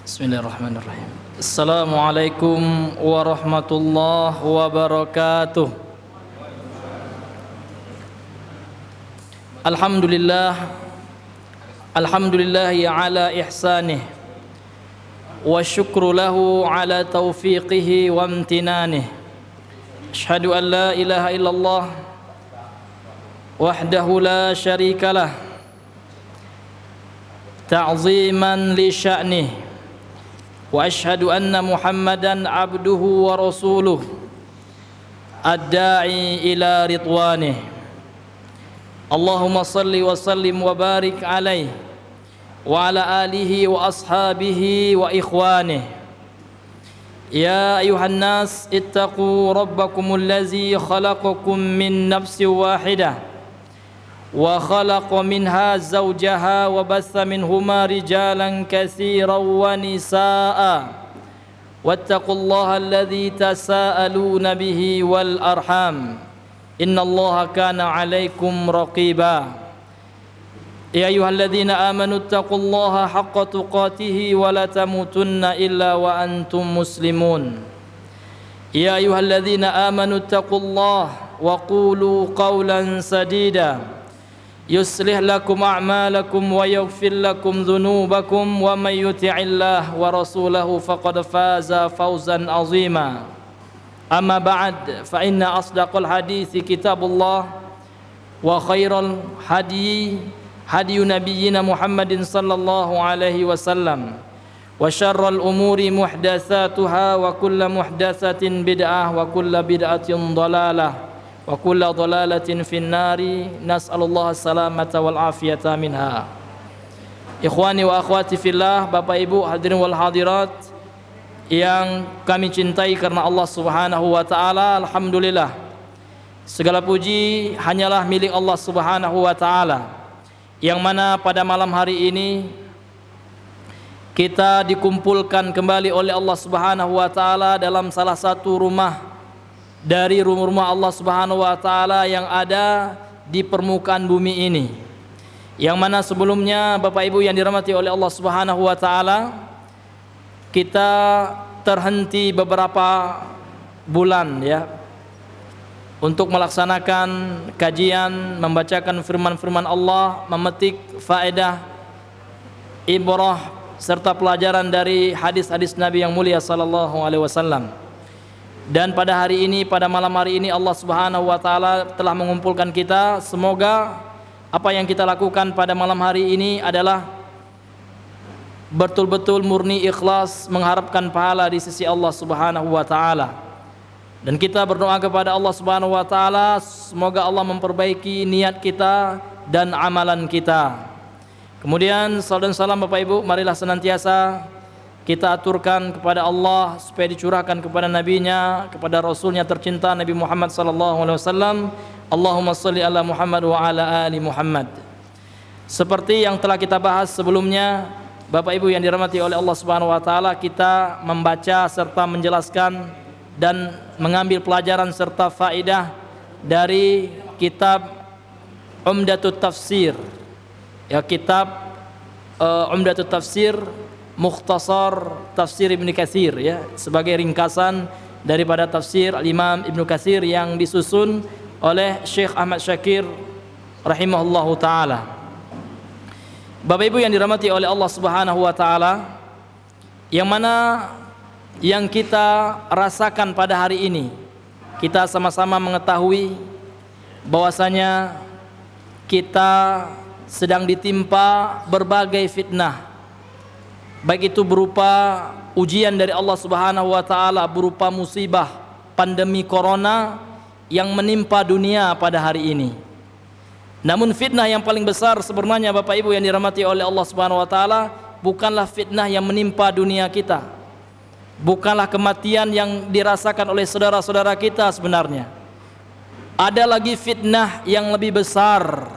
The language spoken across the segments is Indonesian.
Bismillahirrahmanirrahim. Assalamualaikum warahmatullahi wabarakatuh. Alhamdulillahi ala ihsanih wa syukru lahu ala taufiqihi wa amtinanih. Asyhadu an la ilaha illallah wahdahu la syarikalah ta'ziman li sya'nih. Wa ashhadu anna Muhammadan abduhu wa rasuluh ad-da'i ila ridwanih. Allahumma salli wa sallim wa barik alaihi wa ala alihi wa ashabihi wa ikhwanih. Ya ayuhan nas ittaqu rabbakumul ladzi khalaqakum min nafsin wahidah wa khalaqa minha zawjaha wa bassa minhuma rijalan katsiran wa nisaa wattaqullaha alladzi tasaaluna bihi wal arham innallaha kana 'alaikum raqiba. Ya ayyuhalladzina amanu taqullaha haqqa tuqatih wa la tamutunna illa wa antum muslimun. Ya ayyuhalladzina amanu taqullaha wa qulu qawlan sadida yuslih lakum a'malakum wa yaghfir lakum dhunubakum wa may yuti'illah wa rasulahu faqad faza fawzan 'azima. Amma ba'd, fa inna asdaqal hadithi kitabullah wa khairal hadi nabiyyina Muhammadin sallallahu alaihi wasallam wa syarral umuri muhdatsatuha wa kullu muhdatsatin bid'ah wa kullu bid'atin dhalalah wa kullu dhalalatin finnari. Nas'alullah salamata wal afiyata minha. Ikhwani wa akhwati fillah, Bapak Ibu hadirin wal hadirat yang kami cintai karena Allah Subhanahu wa taala, alhamdulillah segala puji hanyalah milik Allah Subhanahu wa taala, yang mana pada malam hari ini kita dikumpulkan kembali oleh Allah Subhanahu wa taala dalam salah satu rumah dari rumah Allah Subhanahu wa taala yang ada di permukaan bumi ini, yang mana sebelumnya Bapak Ibu yang dirahmati oleh Allah Subhanahu wa taala, kita terhenti beberapa bulan ya untuk melaksanakan kajian, membacakan firman-firman Allah, memetik faedah, ibrah serta pelajaran dari hadis-hadis Nabi yang mulia sallallahu alaihi wasallam. Dan pada hari ini, pada malam hari ini, Allah Subhanahu wa taala telah mengumpulkan kita. Semoga apa yang kita lakukan pada malam hari ini adalah betul-betul murni ikhlas, mengharapkan pahala di sisi Allah Subhanahu wa taala. Dan kita berdoa kepada Allah Subhanahu wa taala, semoga Allah memperbaiki niat kita dan amalan kita. Kemudian salam dan salam Bapak Ibu, marilah senantiasa kita aturkan kepada Allah supaya dicurahkan kepada nabinya, kepada rasulnya tercinta Nabi Muhammad sallallahu alaihi wasallam. Allahumma shalli ala Muhammad wa ala ali Muhammad. Seperti yang telah kita bahas sebelumnya, Bapak Ibu yang dirahmati oleh Allah Subhanahu wa taala, kita membaca serta menjelaskan dan mengambil pelajaran serta faidah dari kitab Umdatut Tafsir. Ya, kitab Umdatut Tafsir, Mukhtasar Tafsir Ibnu Katsir ya, sebagai ringkasan daripada tafsir Al-Imam Ibnu Katsir yang disusun oleh Syekh Ahmad Syakir rahimahullahu taala. Bapak Ibu yang dirahmati oleh Allah Subhanahu wa taala, yang mana yang kita rasakan pada hari ini, kita sama-sama mengetahui bahwasanya kita sedang ditimpa berbagai fitnah, baik itu berupa ujian dari Allah Subhanahu wa taala, berupa musibah pandemi corona yang menimpa dunia pada hari ini. Namun fitnah yang paling besar sebenarnya Bapak Ibu yang dirahmati oleh Allah Subhanahu wa taala bukanlah fitnah yang menimpa dunia kita, bukanlah kematian yang dirasakan oleh saudara-saudara kita. Sebenarnya ada lagi fitnah yang lebih besar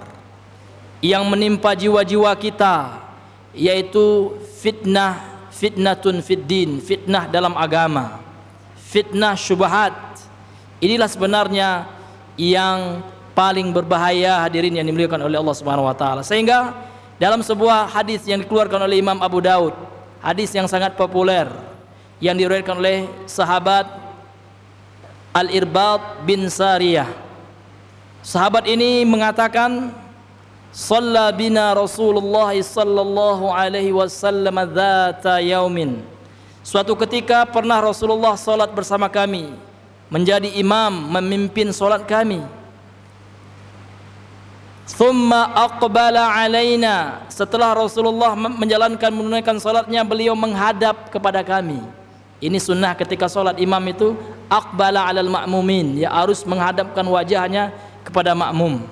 yang menimpa jiwa-jiwa kita, yaitu fitnatun fid din, fitnah dalam agama, fitnah syubhat. Inilah sebenarnya yang paling berbahaya, hadirin yang dimuliakan oleh Allah Subhanahu wa taala. Sehingga dalam sebuah hadis yang dikeluarkan oleh Imam Abu Daud hadis yang sangat populer yang diriwayatkan oleh sahabat Al-Irbad bin Sariyah. Sahabat ini mengatakan, "Shalla bina Rasulullah sallallahu alaihi wasallam dzata yaumin." Suatu ketika pernah Rasulullah salat bersama kami, menjadi imam, memimpin salat kami. Thumma aqbala alaina. Setelah Rasulullah menunaikan salatnya, beliau menghadap kepada kami. Ini sunnah ketika salat imam itu aqbala alal ma'mumin, ya harus menghadapkan wajahnya kepada makmum.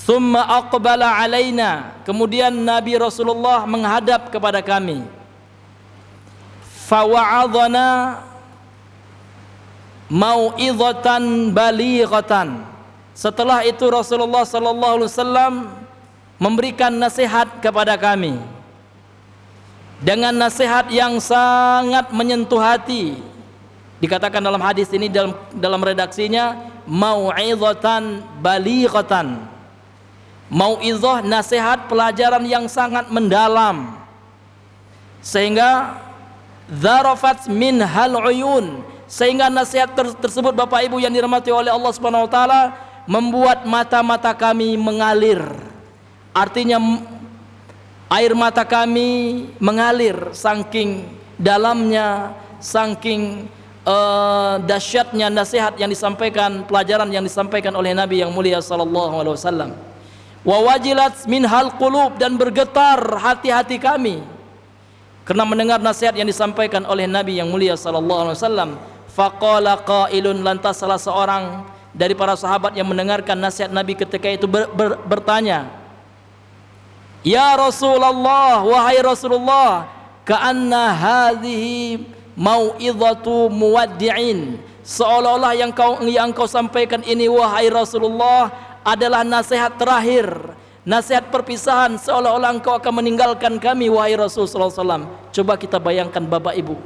Thumma aqbala alaina. Kemudian Nabi Rasulullah menghadap kepada kami. Fawa'adhana mau'izatan balighatan. Setelah itu Rasulullah sallallahu alaihi wasallam memberikan nasihat kepada kami dengan nasihat yang sangat menyentuh hati. Dikatakan dalam hadis ini, dalam redaksinya, mau'izatan balighatan. Mau'izah, nasihat, pelajaran yang sangat mendalam, sehingga dzarafat min hal uyun, sehingga nasihat tersebut Bapak Ibu yang dirahmati oleh Allah Subhanahu wa taala membuat mata-mata kami mengalir. Artinya air mata kami mengalir saking dalamnya, saking dahsyatnya nasihat yang disampaikan, pelajaran yang disampaikan oleh Nabi yang mulia sallallahu alaihi wasallam. Wa wajilat minhal qulub, dan bergetar hati-hati kami karena mendengar nasihat yang disampaikan oleh Nabi yang mulia sallallahu alaihi wasallam. Faqala qailun, lantas salah seorang dari para sahabat yang mendengarkan nasihat Nabi ketika itu bertanya, "Ya Rasulullah, wahai Rasulullah, ka'anna hadhihi mau'izatu muwaddi'in." Seolah-olah yang kau sampaikan ini wahai Rasulullah adalah nasihat terakhir, nasihat perpisahan, seolah-olah engkau akan meninggalkan kami wahai Rasulullah SAW. Coba kita bayangkan Bapak Ibu,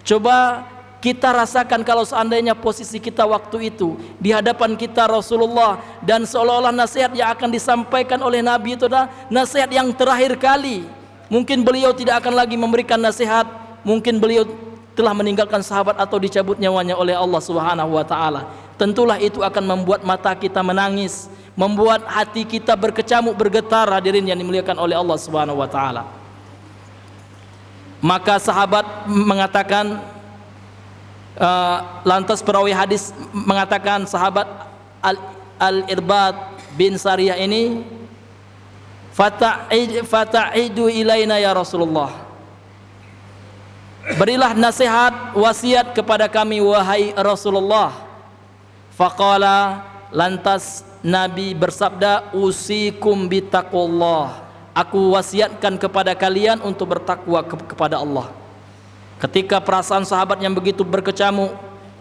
coba kita rasakan kalau seandainya posisi kita waktu itu di hadapan kita Rasulullah, dan seolah-olah nasihat yang akan disampaikan oleh Nabi itu adalah nasihat yang terakhir kali. Mungkin beliau tidak akan lagi memberikan nasihat, mungkin beliau telah meninggalkan sahabat atau dicabut nyawanya oleh Allah Subhanahu wa taala. Tentulah itu akan membuat mata kita menangis, membuat hati kita berkecamuk, bergetar, hadirin yang dimuliakan oleh Allah Subhanahu wa taala. Maka sahabat mengatakan, lantas perawi hadis mengatakan, sahabat Al-Irbad bin Sariyah ini, fata'idu ilaina ya Rasulullah, berilah nasihat, wasiat kepada kami wahai Rasulullah. Faqala, lantas Nabi bersabda, usikum bitaqullah, aku wasiatkan kepada kalian untuk bertakwa kepada Allah. Ketika perasaan sahabat yang begitu berkecamuk,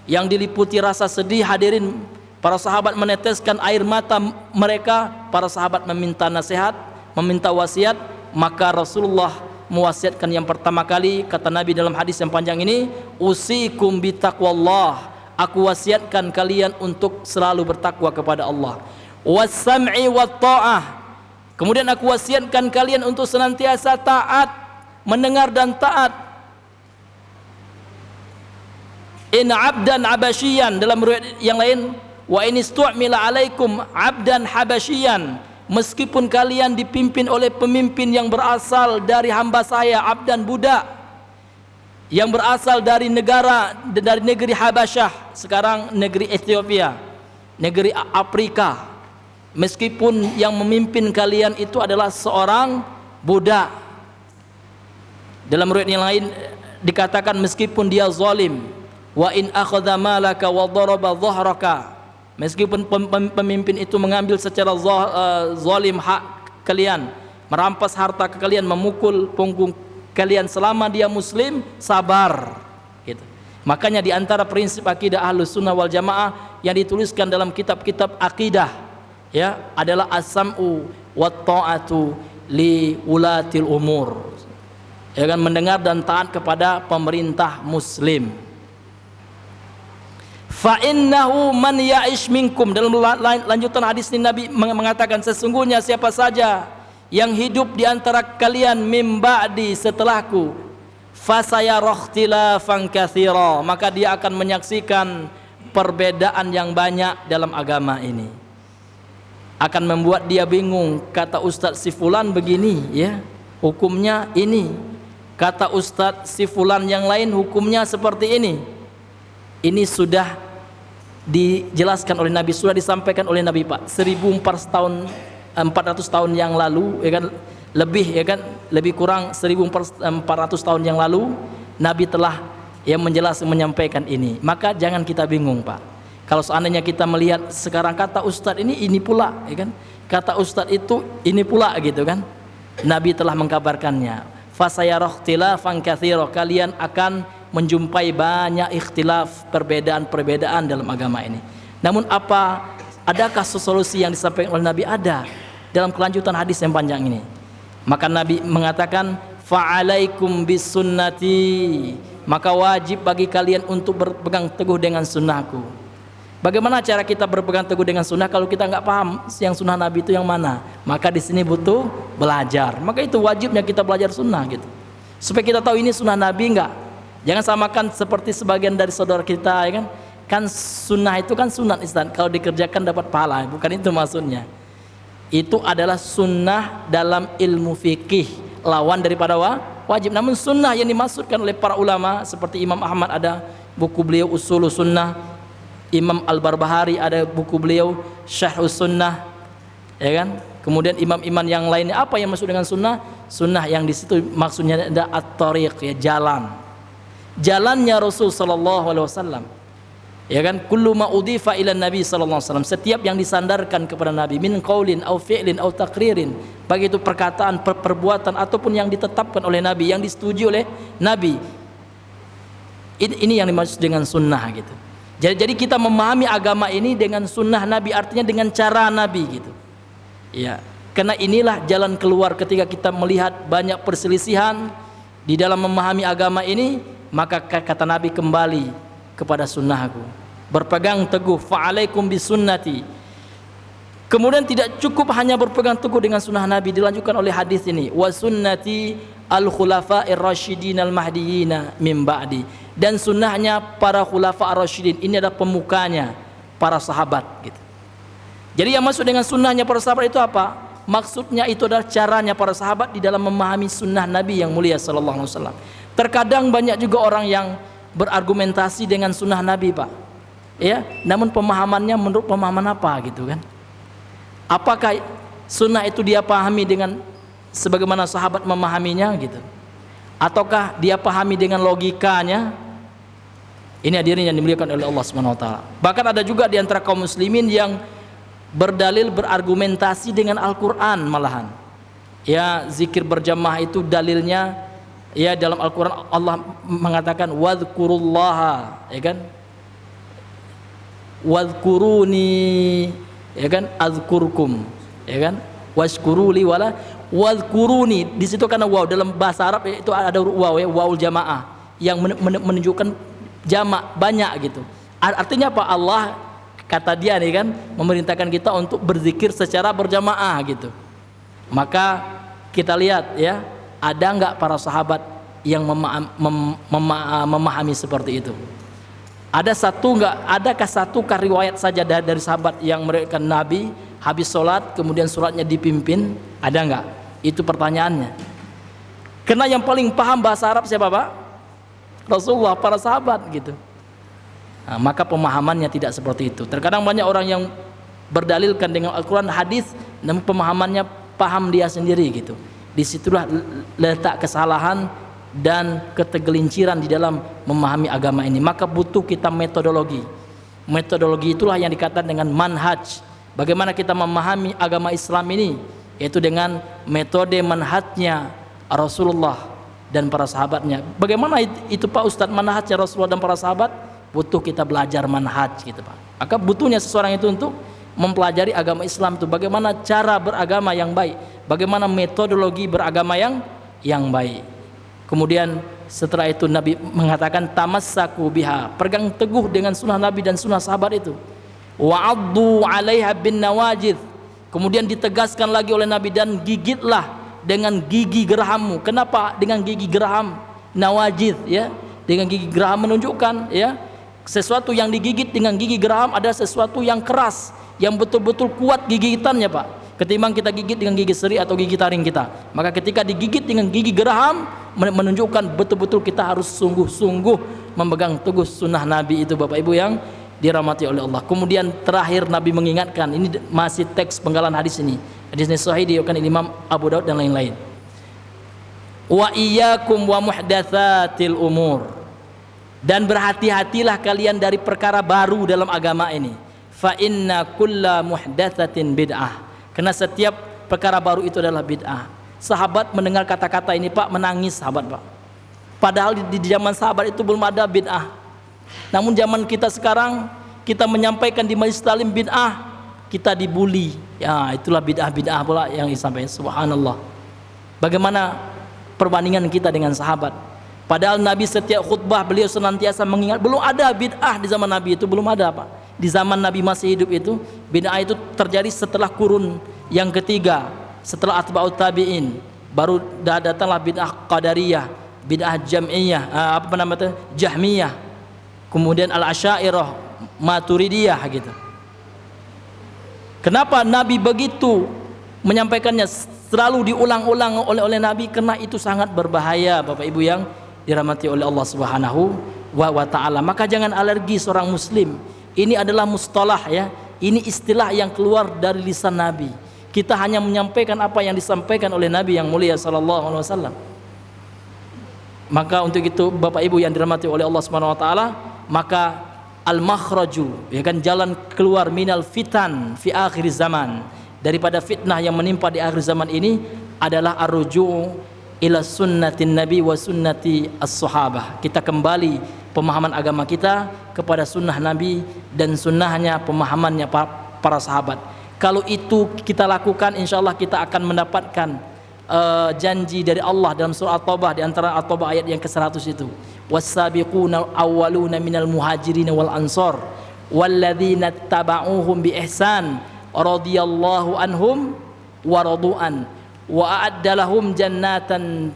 yang diliputi rasa sedih, hadirin, para sahabat meneteskan air mata mereka. Para sahabat meminta nasihat, meminta wasiat. Maka Rasulullah mewasiatkan yang pertama kali, kata Nabi dalam hadis yang panjang ini, usikum bitaqwallah, aku wasiatkan kalian untuk selalu bertakwa kepada Allah. Wassam'i wat ta'ah, kemudian aku wasiatkan kalian untuk senantiasa taat, mendengar dan taat. In abdan habasyian, dalam riwayat yang lain, wa in istu'mila alaikum abdan habasyian, meskipun kalian dipimpin oleh pemimpin yang berasal dari hamba saya, abdan, budak, yang berasal dari negeri Habasyah, sekarang negeri Ethiopia, negeri Afrika, meskipun yang memimpin kalian itu adalah seorang budak. Dalam riwayat yang lain dikatakan meskipun dia zalim, wa in akhadha malaka wa daraba dhahraka, meskipun pemimpin itu mengambil secara zalim hak kalian, merampas harta kalian, memukul punggung kalian, selama dia muslim, sabar gitu. Makanya di antara prinsip akidah Ahlus Sunnah wal Jamaah yang dituliskan dalam kitab-kitab akidah, ya, adalah as-sam'u wat ta'atu li ulatil umur, ya kan, mendengar dan taat kepada pemerintah muslim. Fa innahu man ya'ish minkum, dalam lanjutan hadis ini Nabi mengatakan, sesungguhnya siapa saja yang hidup di antara kalian mim ba'di, setelahku, fasayara ikhtilafan katsira, maka dia akan menyaksikan perbedaan yang banyak dalam agama ini. Akan membuat dia bingung, kata Ustadz si fulan begini ya, hukumnya ini. Kata Ustadz si fulan yang lain hukumnya seperti ini. Ini sudah dijelaskan oleh Nabi, sudah disampaikan oleh Nabi Pak 1400 tahun yang lalu ya kan, lebih ya kan, lebih kurang 1400 tahun yang lalu Nabi telah yang menyampaikan ini. Maka jangan kita bingung Pak, kalau seandainya kita melihat sekarang kata Ustadz ini pula ya kan, kata Ustadz itu ini pula gitu kan. Nabi telah mengkabarkannya, fasayara ikhtilafan katsira, kalian akan menjumpai banyak ikhtilaf, perbedaan-perbedaan dalam agama ini. Namun adakah solusi yang disampaikan oleh Nabi? Ada dalam kelanjutan hadis yang panjang ini. Maka Nabi mengatakan, fa'alaikum bisunnati, maka wajib bagi kalian untuk berpegang teguh dengan sunnahku. Bagaimana cara kita berpegang teguh dengan sunnah kalau kita nggak paham yang sunnah Nabi itu yang mana? Maka di sini butuh belajar. Maka itu wajibnya kita belajar sunnah gitu, supaya kita tahu ini sunnah Nabi enggak. Jangan samakan seperti sebagian dari saudara kita ya kan. Kan sunnah itu kan sunat Islam, kalau dikerjakan dapat pahala, bukan itu maksudnya. Itu adalah sunnah dalam ilmu fikih, lawan daripada wajib. Namun sunnah yang dimaksudkan oleh para ulama seperti Imam Ahmad ada buku beliau Usulus Sunnah, Imam Al-Barbahari ada buku beliau Syarhus Sunnah ya kan. Kemudian imam-imam yang lainnya, apa yang maksud dengan sunnah? Sunnah yang di situ maksudnya ada at-tariq ya, jalannya Rasul sallallahu alaihi wasallam. Ya kan, kullu ma udhifa ila Nabi sallallahu alaihi wasallam, setiap yang disandarkan kepada Nabi, min qaulin au fi'lin au taqririn, baik itu perkataan, perbuatan ataupun yang ditetapkan oleh Nabi, yang disetujui oleh Nabi. Ini yang dimaksud dengan sunnah gitu. Jadi kita memahami agama ini dengan sunnah Nabi, artinya dengan cara Nabi gitu. Ya, karena inilah jalan keluar ketika kita melihat banyak perselisihan di dalam memahami agama ini. Maka kata Nabi, kembali kepada sunnahku, berpegang teguh, fa'alaikum bisunnati. Kemudian tidak cukup hanya berpegang teguh dengan sunnah Nabi, dilanjutkan oleh hadis ini, wa sunnati al-khulafa'ir rasyidin al-mahdiyina min ba'di, dan sunnahnya para khulafa ar-rasyidin, ini adalah pemukanya para sahabat gitu. Jadi yang maksud dengan sunnahnya para sahabat itu apa? Maksudnya itu adalah caranya para sahabat di dalam memahami sunnah Nabi yang mulia sallallahu alaihi wasallam. Terkadang banyak juga orang yang berargumentasi dengan sunnah Nabi Pak ya, namun pemahamannya menurut pemahaman apa gitu kan. Apakah sunnah itu dia pahami dengan sebagaimana sahabat memahaminya gitu, ataukah dia pahami dengan logikanya? Ini hadirin yang dimuliakan oleh Allah Subhanahu wa taala. Bahkan ada juga di antara kaum muslimin yang berdalil, berargumentasi dengan Al-Quran malahan ya. Zikir berjamaah itu dalilnya ya, dalam Al-Quran Allah mengatakan wadhkurullaha ya kan, wadhkuruni ya kan, azkurkum ya kan, washkuruli wala wadhkuruni. Di situ karena waw dalam bahasa Arab itu ada waw ya, wawul jamaah yang menunjukkan jamak banyak gitu. Artinya apa? Allah kata dia nih kan, memerintahkan kita untuk berzikir secara berjamaah gitu. Maka kita lihat ya, ada nggak para sahabat yang memahami seperti itu? Ada satu nggak? Adakah satukah riwayat saja dari sahabat yang meriwayatkan Nabi habis sholat kemudian sholatnya dipimpin? Ada nggak? Itu pertanyaannya. Karena yang paling paham bahasa Arab siapa Pak? Rasulullah, para sahabat gitu. Nah, maka pemahamannya tidak seperti itu. Terkadang banyak orang yang berdalilkan dengan Al-Quran, hadis, namun pemahamannya paham dia sendiri gitu. Disitulah letak kesalahan dan ketergelinciran di dalam memahami agama ini. Maka butuh kita metodologi. Metodologi itulah yang dikatakan dengan manhaj. Bagaimana kita memahami agama Islam ini, yaitu dengan metode manhajnya Rasulullah dan para sahabatnya. Bagaimana itu Pak Ustadz manhajnya Rasulullah dan para sahabat? Butuh kita belajar manhaj gitu Pak. Maka butuhnya seseorang itu untuk mempelajari agama Islam itu, bagaimana cara beragama yang baik, bagaimana metodologi beragama yang baik. Kemudian setelah itu Nabi mengatakan tamassaku biha, pegang teguh dengan sunnah Nabi dan sunnah sahabat itu. Wa'addu 'alaiha bin nawajidh, kemudian ditegaskan lagi oleh Nabi, dan gigitlah dengan gigi gerahammu. Kenapa dengan gigi geraham? nawajid, ya, dengan gigi geraham menunjukkan, ya, sesuatu yang digigit dengan gigi geraham adalah sesuatu yang keras, yang betul-betul kuat gigitannya, Pak, ketimbang kita gigit dengan gigi seri atau gigi taring kita. Maka ketika digigit dengan gigi geraham menunjukkan betul-betul kita harus sungguh-sungguh memegang teguh sunnah Nabi itu, Bapak Ibu yang dirahmati oleh Allah. Kemudian terakhir Nabi mengingatkan, ini masih teks penggalan hadis ini. Hadis ini sahih diriwayatkan Imam Abu Daud dan lain-lain. Wa iyyakum wa muhdatsatil umur. Dan berhati-hatilah kalian dari perkara baru dalam agama ini. Fa inna kulla muhdatsatin bid'ah. Karena setiap perkara baru itu adalah bid'ah. Sahabat mendengar kata-kata ini, Pak, menangis sahabat, Pak. Padahal di zaman sahabat itu belum ada bid'ah. Namun zaman kita sekarang, kita menyampaikan di majelis taklim bid'ah, kita dibully. Ya, itulah bid'ah pula yang disampaikan. Subhanallah. Bagaimana perbandingan kita dengan sahabat? Padahal Nabi setiap khutbah beliau senantiasa mengingat, belum ada bid'ah di zaman Nabi itu, belum ada, Pak. Di zaman Nabi masih hidup itu, bid'ah itu terjadi setelah kurun yang ketiga, setelah atba'ut tabi'in. Baru datanglah bid'ah qadariyah, bid'ah jam'iyah, jahmiyah. Kemudian al-asyairah, maturidiyah gitu. Kenapa Nabi begitu menyampaikannya, selalu diulang-ulang oleh Nabi? Karena itu sangat berbahaya, Bapak Ibu yang dirahmati oleh Allah Subhanahu wa ta'ala. Maka jangan alergi seorang muslim. Ini adalah mustalah, ya. Ini istilah yang keluar dari lisan Nabi. Kita hanya menyampaikan apa yang disampaikan oleh Nabi yang mulia sallallahu alaihi wasallam. Maka untuk itu Bapak Ibu yang dirahmati oleh Allah Subhanahu wa taala, maka al-makhraju, ya kan, jalan keluar minal fitan fi akhir zaman, daripada fitnah yang menimpa di akhir zaman ini adalah ar-ruju' ila sunnatin nabi wa sunnati as-sahabah. Kita kembali pemahaman agama kita kepada sunnah Nabi dan sunnahnya, pemahamannya para sahabat. Kalau itu kita lakukan, insyaallah kita akan mendapatkan janji dari Allah dalam surah At-Taubah, di antara At-Taubah ayat yang ke-100 itu, was-sabiquna awwaluna minal muhajirin wal ansar walladzina tabauhum bi ihsan radhiyallahu anhum wa radu'an wa a'adda lahum jannatin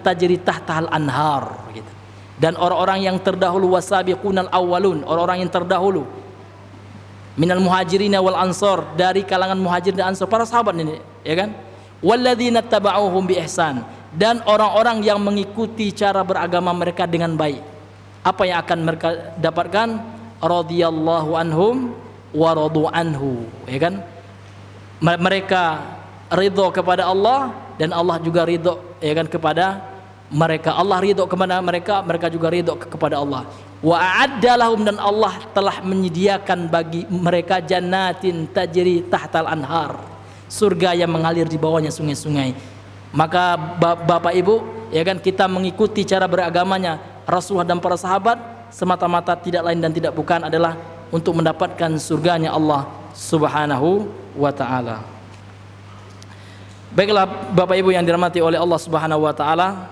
tajri tahtahal anhar gitu. Dan orang-orang yang terdahulu, wasabiqunal awwalun, orang-orang yang terdahulu minal muhajirin wal ansar, dari kalangan muhajir dan ansar, para sahabat ini, ya kan, walladzina tabauhum bi ihsan, dan orang-orang yang mengikuti cara beragama mereka dengan baik. Apa yang akan mereka dapatkan? Radhiyallahu anhum wa radu anhu, ya kan, mereka ridho kepada Allah dan Allah juga ridho, ya kan, kepada mereka. Allah ridho kepada mereka, mereka juga ridho kepada Allah. Wa a'adda lahum, dan Allah telah menyediakan bagi mereka jannatin tajri tahtal anhar, surga yang mengalir di bawahnya sungai-sungai. Maka Bapak Ibu, ya kan, kita mengikuti cara beragamanya Rasulullah dan para sahabat semata-mata tidak lain dan tidak bukan adalah untuk mendapatkan surganya Allah Subhanahu wa ta'ala. Baiklah Bapak Ibu yang dirahmati oleh Allah Subhanahu wa ta'ala,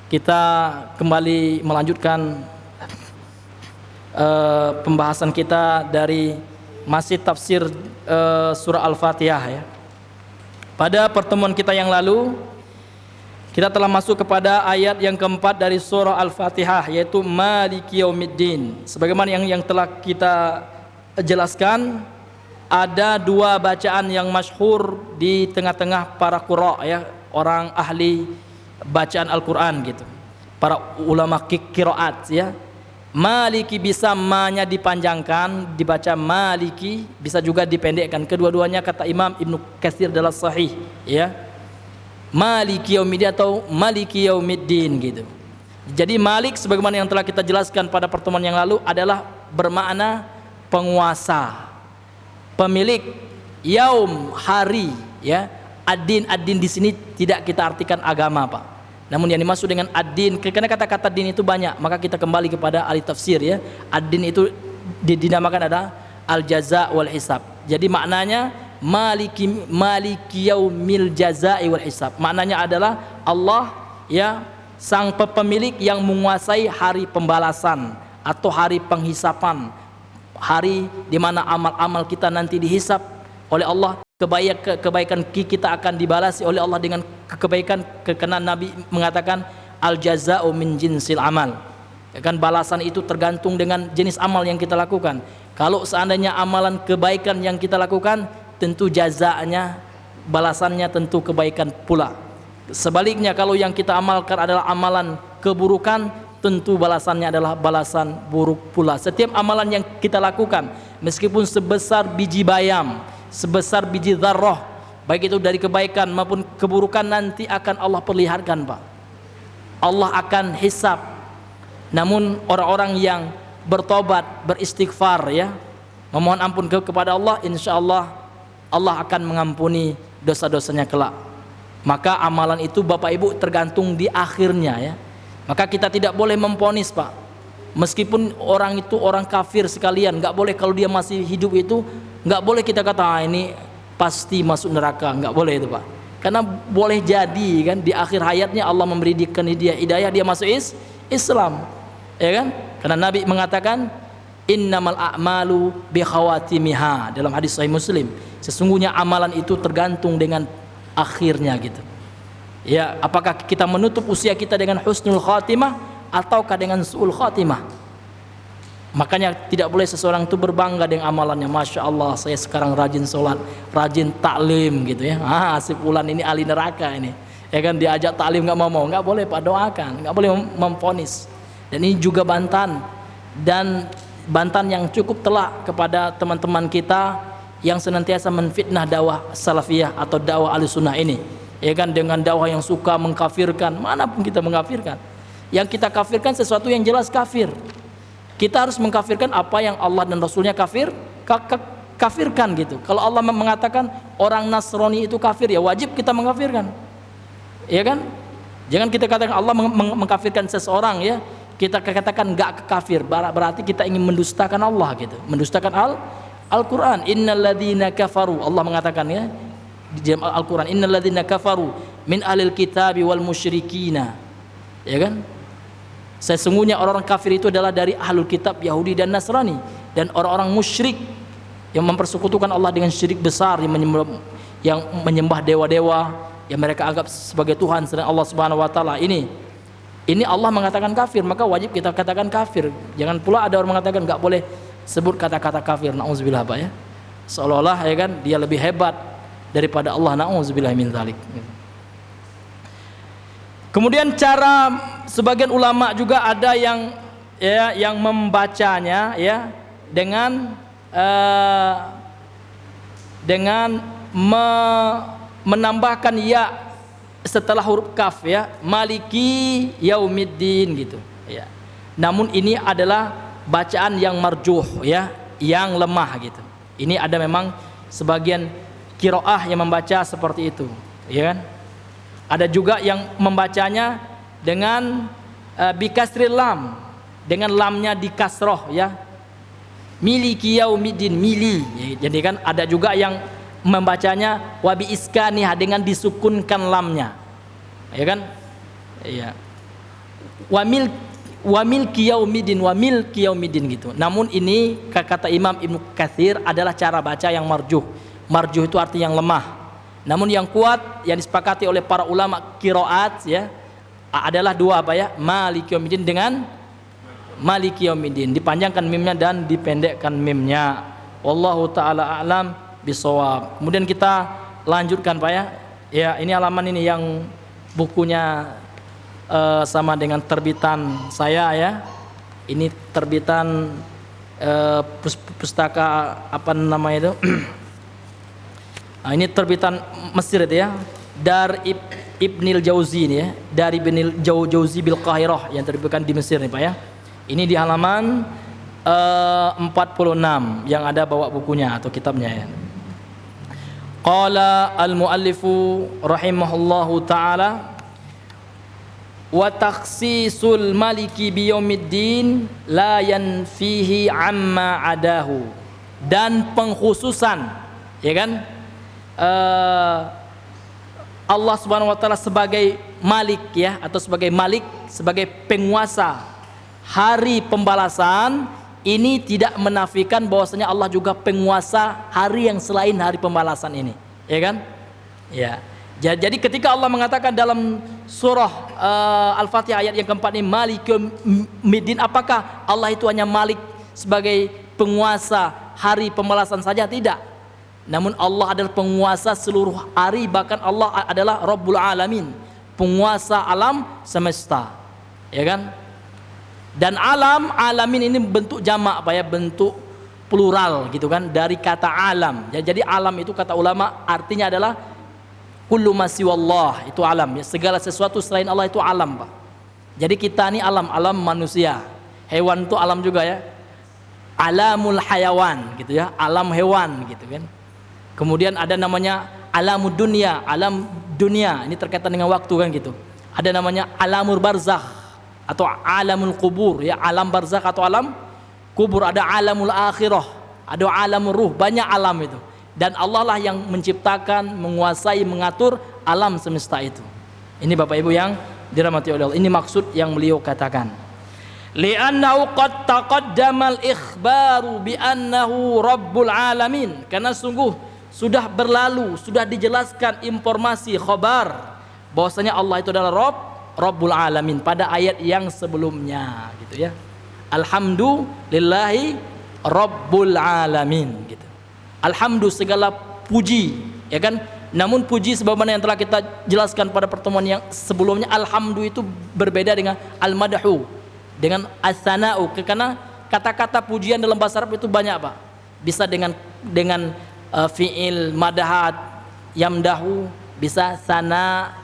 kita kembali melanjutkan pembahasan kita dari masih tafsir surah Al-Fatihah, ya. Pada pertemuan kita yang lalu kita telah masuk kepada ayat yang keempat dari surah Al-Fatihah, yaitu Maliki Yaumiddin. Sebagaimana yang telah kita jelaskan, ada dua bacaan yang masyhur di tengah-tengah para qurra, ya, orang ahli bacaan Al-Qur'an gitu, para ulama qiraat, ya. Maliki bisa ma-nya dipanjangkan dibaca Maliki, bisa juga dipendekkan. Kedua-duanya kata Imam Ibnu Katsir adalah sahih, ya. Maliki Yaumiddin atau Maliki Yaumiddin gitu. Jadi Malik sebagaimana yang telah kita jelaskan pada pertemuan yang lalu adalah bermakna penguasa, pemilik, yaum hari, ya. Ad-din di sini tidak kita artikan agama, Pak. Namun yang dimaksud dengan ad-din, karena kata-kata din itu banyak, maka kita kembali kepada ahli tafsir, ya. Ad-din itu dinamakan ada al-jaza wal hisab. Jadi maknanya maliki yaumil jazai wal hisab. Maknanya adalah Allah, ya, sang pemilik yang menguasai hari pembalasan atau hari penghisapan, hari di mana amal-amal kita nanti dihisap oleh Allah. Kebaikan kita akan dibalasi oleh Allah dengan kebaikan, karena Nabi mengatakan al jazaa'u min jinsil amal. Ya kan, balasan itu tergantung dengan jenis amal yang kita lakukan. Kalau seandainya amalan kebaikan yang kita lakukan, tentu jazaanya, balasannya tentu kebaikan pula. Sebaliknya kalau yang kita amalkan adalah amalan keburukan, tentu balasannya adalah balasan buruk pula. Setiap amalan yang kita lakukan, meskipun sebesar biji bayam, sebesar biji dzarrah, baik itu dari kebaikan maupun keburukan, nanti akan Allah perlihatkan, Pak. Allah akan hisab. Namun orang-orang yang bertobat, beristighfar, ya, memohon ampun kepada Allah, insya Allah Allah akan mengampuni dosa-dosanya kelak. Maka amalan itu Bapak Ibu tergantung di akhirnya, ya. Maka kita tidak boleh memponis, Pak. Meskipun orang itu orang kafir sekalian, nggak boleh kalau dia masih hidup itu, nggak boleh kita kata ini pasti masuk neraka, nggak boleh itu, Pak. Karena boleh jadi kan di akhir hayatnya Allah memberikan dia hidayah, dia masuk Islam, ya kan? Karena Nabi mengatakan innamal a'malu bi khawatimiha dalam hadis Sahih Muslim. Sesungguhnya amalan itu tergantung dengan akhirnya gitu. Ya, apakah kita menutup usia kita dengan husnul khatimah ataukah dengan su'ul khatimah? Makanya tidak boleh seseorang itu berbangga dengan amalannya. Masya Allah, saya sekarang rajin sholat, rajin taklim gitu ya. Si fulan ini ahli neraka ini. Ya kan, diajak taklim nggak mau, nggak boleh, Pak, doakan, nggak boleh memvonis. Dan ini juga bantahan yang cukup telak kepada teman-teman kita yang senantiasa menfitnah dakwah salafiyah atau dakwah ahlussunnah ini. Ya kan, dengan dakwah yang suka mengkafirkan, manapun kita mengkafirkan. Yang kita kafirkan sesuatu yang jelas kafir. Kita harus mengkafirkan apa yang Allah dan Rasulnya kafirkan gitu. Kalau Allah mengatakan orang Nasrani itu kafir, ya wajib kita mengkafirkan. Ya kan? Jangan kita katakan Allah mengkafirkan seseorang, ya. Kita katakan enggak kafir, berarti kita ingin mendustakan Allah gitu. Mendustakan Al-Qur'an. Innalladzina kafaru, Allah mengatakan, ya, di dalam Al-Qur'an, innalladzina kafaru min ahlil kitabi wal musyrikina. Ya kan? Sesungguhnya orang-orang kafir itu adalah dari ahlul kitab Yahudi dan Nasrani, dan orang-orang musyrik yang mempersekutukan Allah dengan syirik besar, yang menyembah dewa-dewa yang mereka anggap sebagai Tuhan selain Allah Subhanahu wa taala. Ini Allah mengatakan kafir, maka wajib kita katakan kafir. Jangan pula ada orang mengatakan enggak boleh sebut kata-kata kafir, nauzubillah, Pak, ya. Seolah-olah, ya kan, dia lebih hebat daripada Allah, nauzubillah min dzalik. Kemudian cara sebagian ulama juga ada yang membacanya, ya, dengan menambahkan ya setelah huruf kaf, ya, maliki yaumiddin gitu, ya. Namun ini adalah bacaan yang marjuh, ya, yang lemah gitu. Ini ada memang sebagian qiraah yang membaca seperti itu, ya kan? Ada juga yang membacanya dengan bikasril lam, dengan lamnya di kasroh, ya, miliki yaumiddin, mili, ya. Jadi kan ada juga yang membacanya wabi iskaniha, dengan disukunkan lamnya, ya kan, ya, wamilki yaumiddin gitu. Namun ini kata Imam Ibnu Katsir adalah cara baca yang marjuh. Marjuh itu artinya yang lemah. Namun yang kuat yang disepakati oleh para ulama qiraat, ya, adalah dua, apa, ya, maliki yaumiddin dengan maliki yaumiddin, dipanjangkan mimnya dan dipendekkan mimnya. Wallahu taala a'lam bisawab. Kemudian kita lanjutkan, Pak, ya. Ya, ini halaman ini yang bukunya sama dengan terbitan saya, ya. Ini terbitan pustaka apa namanya itu? Nah, ini terbitan Mesir itu, ya, dari Ibnil Jauzi ini, ya, dari Ibnil Jauzi bil Qahirah yang terbitkan di Mesir nih, Pak, ya. Ini di halaman 46 yang ada bawa bukunya atau kitabnya, ya. Qala al-muallifu rahimahullahu taala wa takhsisul maliki biyaumiddin la yanfihi amma adahu, dan pengkhususan, ya kan, Allah Subhanahu wa taala sebagai Malik, ya, atau sebagai Malik, sebagai penguasa hari pembalasan, ini tidak menafikan bahwasanya Allah juga penguasa hari yang selain hari pembalasan ini, ya kan? Ya. Jadi ketika Allah mengatakan dalam surah Al-Fatihah ayat yang keempat ini, Malikiumiddin, apakah Allah itu hanya Malik sebagai penguasa hari pembalasan saja? Tidak. Namun Allah adalah penguasa seluruh hari, bahkan Allah adalah Rabbul Alamin, penguasa alam semesta, ya kan? Dan alamin ini bentuk jamak, apa ya, bentuk plural gitu kan, dari kata alam. Ya, jadi alam itu kata ulama artinya adalah kullu ma siwallah, itu alam ya, segala sesuatu selain Allah itu alam, Pak. Jadi kita ini alam manusia. Hewan itu alam juga ya. Alamul hayawan gitu ya, alam hewan gitu kan. Kemudian ada namanya alamud dunia, alam dunia, ini terkaitan dengan waktu kan gitu. Ada namanya alamul barzakh atau alamul kubur ya, alam barzakh atau alam kubur. Ada alamul akhirah, ada alamul ruh, banyak alam itu. Dan Allah lah yang menciptakan, menguasai, mengatur alam semesta itu. Ini Bapak Ibu yang dirahmati oleh Allah, ini maksud yang beliau katakan. Li'annahu qad taqaddamal ikhbaru bi annahu rabbul alamin, karena sungguh sudah berlalu, sudah dijelaskan informasi khabar bahwasanya Allah itu adalah Rabbul alamin pada ayat yang sebelumnya gitu ya. Alhamdulillahi Rabbul alamin gitu. Alhamdulillah segala puji, ya kan? Namun puji sebagaimana yang telah kita jelaskan pada pertemuan yang sebelumnya, alhamdulillah itu berbeda dengan al-madhu, dengan as-sana'u, karena kata-kata pujian dalam bahasa Arab itu banyak, Pak. Bisa dengan fi'il madahat, yamdahu, bisa sana,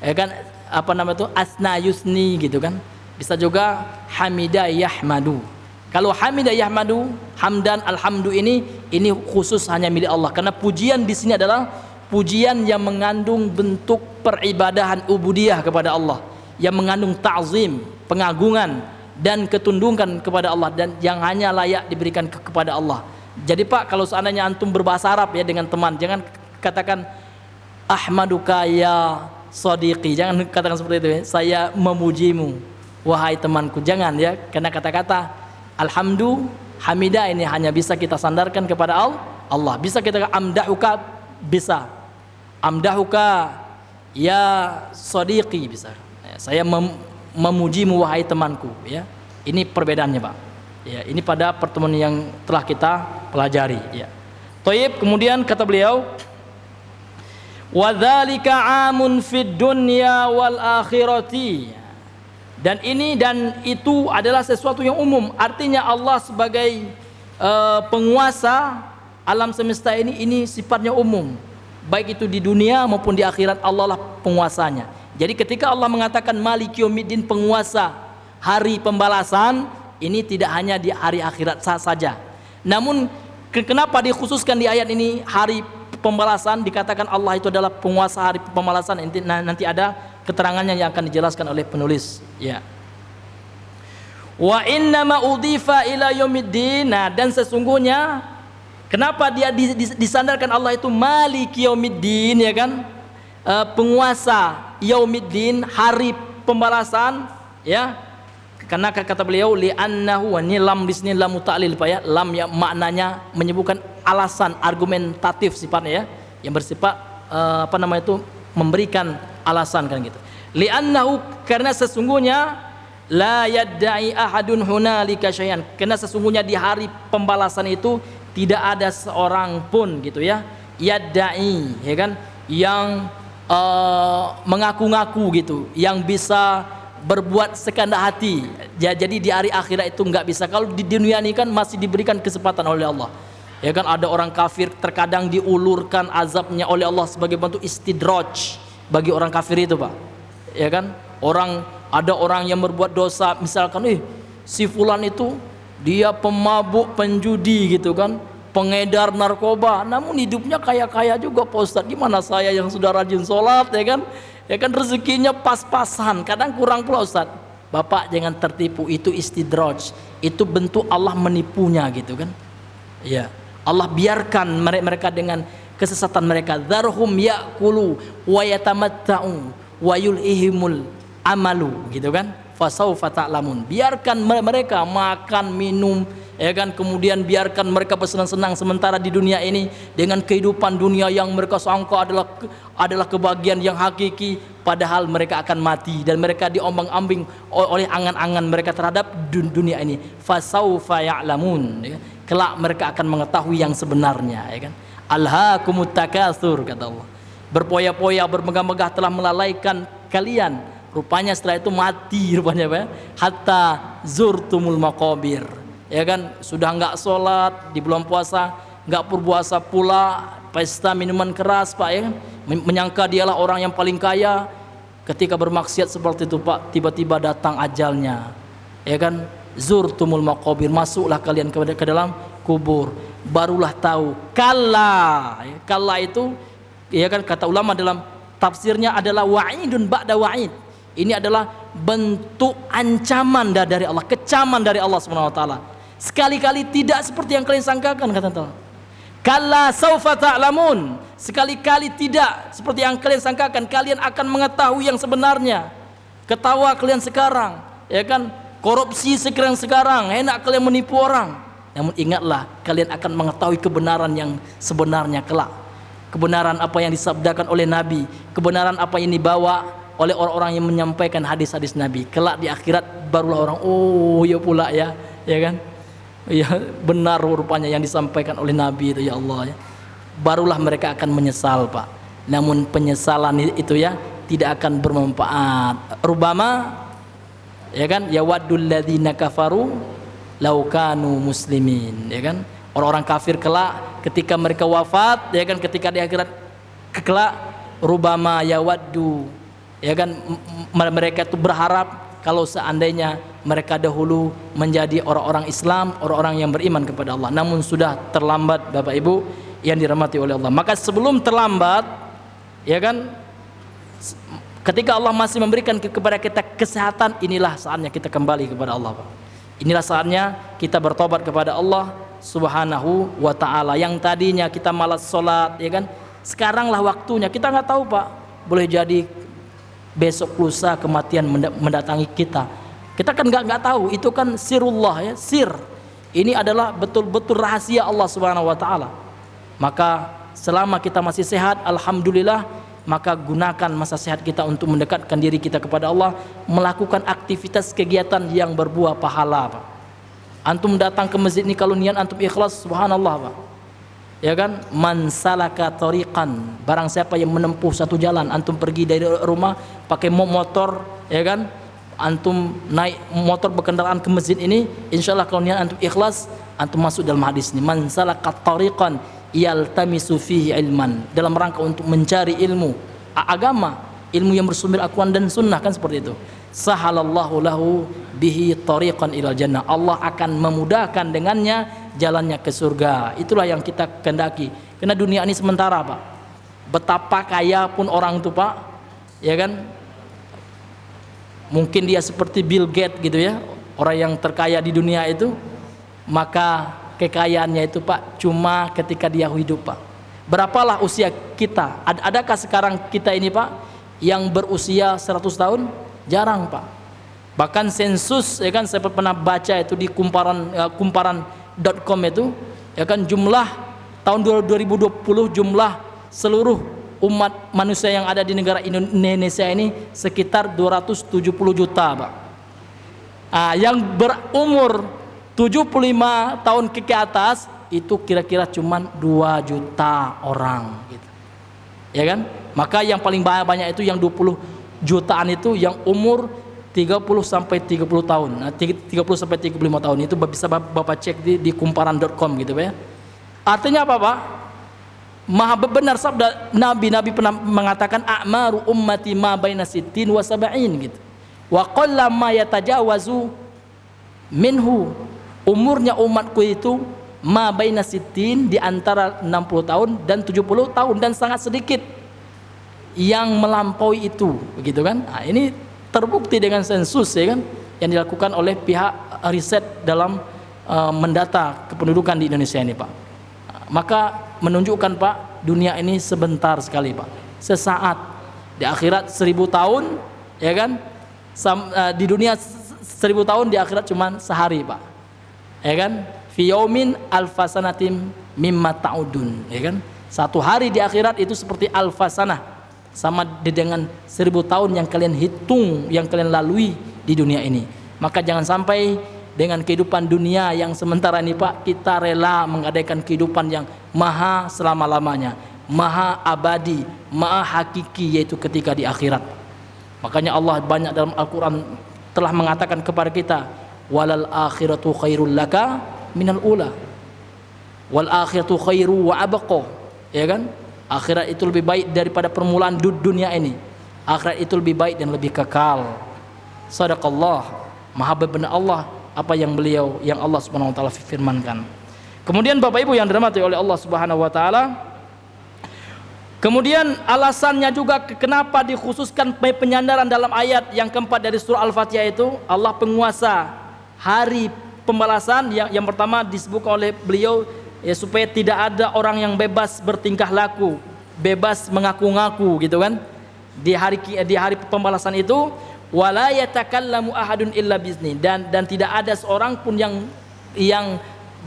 ya kan? Apa nama itu? Asna yusni gitu kan? Bisa juga hamida yahmadu. Kalau hamida yahmadu, hamdan, alhamdu ini khusus hanya milik Allah, karena pujian di sini adalah pujian yang mengandung bentuk peribadahan ubudiyah kepada Allah, yang mengandung ta'zim, pengagungan dan ketundukan kepada Allah, dan yang hanya layak diberikan kepada Allah. Jadi Pak, kalau seandainya antum berbahasa Arab ya dengan teman, jangan katakan ahmaduka ya sadiqi, jangan katakan seperti itu ya, saya memujimu wahai temanku, jangan ya, karena kata-kata alhamdu, hamidah ini hanya bisa kita sandarkan kepada Allah. Bisa kita amdahuka, bisa amdahuka ya sadiqi, bisa ya, saya memujimu wahai temanku ya. Ini perbedaannya, Pak ya, ini pada pertemuan yang telah kita pelajari ya. Thayyib, kemudian kata beliau, wa dzalika amun fid dunya wal akhirati, dan ini dan itu adalah sesuatu yang umum, artinya Allah sebagai penguasa alam semesta ini sifatnya umum, baik itu di dunia maupun di akhirat, Allah lah penguasanya. Jadi ketika Allah mengatakan Malikiumiddin, penguasa hari pembalasan, ini tidak hanya di hari akhirat saja. Namun kenapa dikhususkan di ayat ini hari pembalasan, dikatakan Allah itu adalah penguasa hari pembalasan? Nanti ada keterangannya yang akan dijelaskan oleh penulis ya. Wa innama udhifa ila yaumiddin, dan sesungguhnya kenapa dia disandarkan Allah itu Maliki yaumiddin, ya kan, penguasa yaumiddin, hari pembalasan ya. Karena kata beliau li'annahu, ini lam di sini lam ta'lil, Pak ya, lam yang maknanya menyebutkan alasan, argumentatif sifatnya ya, yang bersifat apa namanya itu, memberikan alasan kan gitu. Li'annahu, karena sesungguhnya la yadda'i ahadun hunalika syai'an, karena sesungguhnya di hari pembalasan itu tidak ada seorang pun gitu ya, yadda'i, ya kan, yang mengaku-ngaku gitu, yang bisa berbuat sekehendak hati. Jadi di hari akhirat itu nggak bisa. Kalau di dunia ini kan masih diberikan kesempatan oleh Allah, ya kan. Ada orang kafir terkadang diulurkan azabnya oleh Allah sebagai bentuk istidraj bagi orang kafir itu, Pak, ya kan. Ada orang yang berbuat dosa, misalkan si fulan itu dia pemabuk, penjudi gitu kan, pengedar narkoba, namun hidupnya kaya-kaya juga, Pak Ustadz. Gimana saya yang sudah rajin sholat, ya kan, rezekinya pas-pasan, kadang kurang pula, Ustadz. Bapak jangan tertipu, itu istidraj, itu bentuk Allah menipunya gitu kan ya. Allah biarkan mereka dengan kesesatan mereka, dzarhum ya'kulu wa yatamatta'u wa yulhihimul amalu gitu kan, fasaufa ta'lamun. Biarkan mereka makan minum ya kan, kemudian biarkan mereka bersenang-senang sementara di dunia ini dengan kehidupan dunia yang mereka sangka adalah kebahagiaan yang hakiki, padahal mereka akan mati dan mereka diombang-ambing oleh angan-angan mereka terhadap dunia ini. Fasaufa ya'lamun, ya. Kelak mereka akan mengetahui yang sebenarnya, ya kan. Alhaakumut takatsur, kata Allah. Berpoya-poya, bermegah-megah telah melalaikan kalian. Rupanya setelah itu mati rupanya, Pak. Hatta zurtumul maqabir. Ya kan, sudah enggak sholat di bulan puasa, enggak berpuasa pula, pesta minuman keras, Pak, ya kan? Menyangka dialah orang yang paling kaya. Ketika bermaksiat seperti itu, Pak, tiba-tiba datang ajalnya. Ya kan? Zurtumul maqabir, masuklah kalian ke dalam kubur. Barulah tahu kalla. Kalla itu, ya kan, kata ulama dalam tafsirnya adalah wa'idun ba'da wa'id. Ini adalah bentuk ancaman dari Allah, kecaman dari Allah Subhanahu wa taala. Sekali-kali tidak seperti yang kalian sangkakan, kata Allah. Kalla saufa ta'lamun. Sekali-kali tidak seperti yang kalian sangkakan, kalian akan mengetahui yang sebenarnya. Ketawa kalian sekarang, ya kan? Korupsi sekarang, enak kalian menipu orang. Namun ingatlah, kalian akan mengetahui kebenaran yang sebenarnya kelak. Kebenaran apa yang disabdakan oleh Nabi, kebenaran apa yang dibawa oleh orang-orang yang menyampaikan hadis-hadis Nabi. Kelak di akhirat barulah orang, oh ya pula ya, ya kan? Ya benar rupanya yang disampaikan oleh Nabi itu, ya Allah, ya. Barulah mereka akan menyesal, Pak. Namun penyesalan itu ya tidak akan bermanfaat. Rubama, ya kan, ya waddul ladzina kafaru law kanu muslimin, ya kan? Orang-orang kafir kelak ketika mereka wafat, ya kan, ketika di akhirat kelak, rubama yawaddu, ya kan, mereka itu berharap kalau seandainya mereka dahulu menjadi orang-orang Islam, orang-orang yang beriman kepada Allah. Namun sudah terlambat, Bapak Ibu yang dirahmati oleh Allah. Maka sebelum terlambat, ya kan, ketika Allah masih memberikan kepada kita kesehatan, inilah saatnya kita kembali kepada Allah, Pak. Inilah saatnya kita bertobat kepada Allah Subhanahu wa ta'ala. Yang tadinya kita malas sholat, ya kan, sekaranglah waktunya. Kita nggak tahu, Pak, boleh jadi besok lusa kematian mendatangi kita. Kita kan nggak tahu. Itu kan sirullah, ya, sir. Ini adalah betul-betul rahasia Allah Subhanahu wa ta'ala. Maka selama kita masih sehat, alhamdulillah, maka gunakan masa sehat kita untuk mendekatkan diri kita kepada Allah, melakukan aktivitas kegiatan yang berbuah pahala, Pak. Antum datang ke masjid ini kalau niat antum ikhlas, subhanallah, Pak. Ya kan, man salaka tariqan, barang siapa yang menempuh satu jalan, antum pergi dari rumah pakai motor, ya kan, antum naik motor berkendaraan ke masjid ini, insyaallah kalau niat antum ikhlas, antum masuk dalam hadis ini, man salaka tariqan yaltamisu fihi ilman, dalam rangka untuk mencari ilmu agama, ilmu yang bersumber Al-Quran dan Sunnah, kan seperti itu. Sahalallahu lahu bihi tariqan ilal jannah, Allah akan memudahkan dengannya jalannya ke surga. Itulah yang kita kehendaki. Karena dunia ini sementara, Pak. Betapa kaya pun orang itu, Pak, ya kan, mungkin dia seperti Bill Gates gitu ya, orang yang terkaya di dunia itu, maka kekayaannya itu, Pak, cuma ketika dia hidup, Pak. Berapalah usia kita? Adakah sekarang kita ini, Pak, yang berusia 100 tahun? Jarang, Pak. Bahkan sensus, ya kan, saya pernah baca itu di kumparan.com itu, ya kan, jumlah tahun 2020 jumlah seluruh umat manusia yang ada di negara Indonesia ini sekitar 270 juta, Pak. Yang berumur 75 tahun ke atas itu kira-kira cuman 2 juta orang gitu. Ya kan? Maka yang paling banyak itu yang 20 jutaan itu yang umur 30 sampai 30 tahun. Nah, 30 sampai 35 tahun itu bisa Bapak cek di kumparan.com gitu, Pak, ya. Artinya apa, Pak? Maha benar sabda Nabi pernah mengatakan a'maru ummati ma baina sittin wa sab'in gitu. Wa qalla ma yatajawazu minhu, umurnya umatku itu ma baina sittin, di antara 60 tahun dan 70 tahun, dan sangat sedikit yang melampaui itu, begitu kan? Nah, ini terbukti dengan sensus, ya kan, yang dilakukan oleh pihak riset dalam mendata kependudukan di Indonesia ini, Pak. Maka menunjukkan, Pak, dunia ini sebentar sekali, Pak. Sesaat. Di akhirat 1000 tahun, ya kan? Di dunia 1000 tahun, di akhirat cuma sehari, Pak. Ya kan? fi yaumin alfasanatim mimma ta'udun, ya kan? Satu hari di akhirat itu seperti alfasanah, sama dengan 1000 tahun yang kalian hitung, yang kalian lalui di dunia ini. Maka jangan sampai dengan kehidupan dunia yang sementara ini Pak, kita rela menggadaikan kehidupan yang maha selama-lamanya, maha abadi, maha hakiki, yaitu ketika di akhirat. Makanya Allah banyak dalam Al-Quran telah mengatakan kepada kita, walal akhiratu khairul laka minal ula, wal akhiratu khairu wa abqa, ya kan? Akhirat itu lebih baik daripada permulaan dunia ini. Akhirat itu lebih baik dan lebih kekal. Sadaqallah, maha benar Allah apa yang Allah Subhanahu wa taala firmankan. Kemudian Bapak Ibu yang dirahmati oleh Allah Subhanahu wa taala, kemudian alasannya juga kenapa dikhususkan penyandaran dalam ayat yang keempat dari surah Al-Fatihah itu, Allah penguasa hari pembalasan. Yang pertama disebutkan oleh beliau, ya, supaya tidak ada orang yang bebas bertingkah laku, bebas mengaku-ngaku gitu kan. Di hari pembalasan itu, wala yatakallamu ahadun illa bizni, dan tidak ada seorang pun yang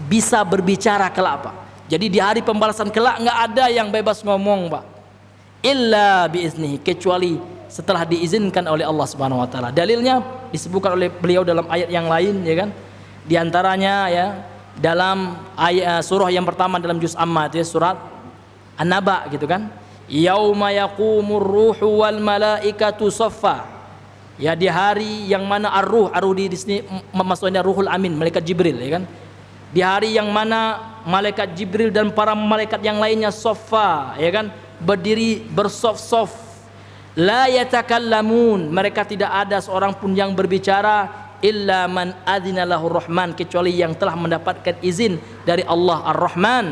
bisa berbicara kelak, Pak. Jadi di hari pembalasan kelak nggak ada yang bebas ngomong, Pak, illa biiznihi, kecuali setelah diizinkan oleh Allah Subhanahu wa taala. Dalilnya disebutkan oleh beliau dalam ayat yang lain, ya kan? Di antaranya ya dalam ayat surah yang pertama dalam juz Amma itu ya, surat An-Naba gitu kan. Yauma yaqumur ruhu wal malaikatu saffa. Ya, di hari yang mana ar-ruh di sini maksudnya Ruhul Amin, malaikat Jibril, ya kan? Di hari yang mana malaikat Jibril dan para malaikat yang lainnya saffa, ya kan? Berdiri bersaf-saf. La yatakallamun, mereka tidak ada seorang pun yang berbicara illa man adzina lahu rahman, kecuali yang telah mendapatkan izin dari Allah Ar-Rahman,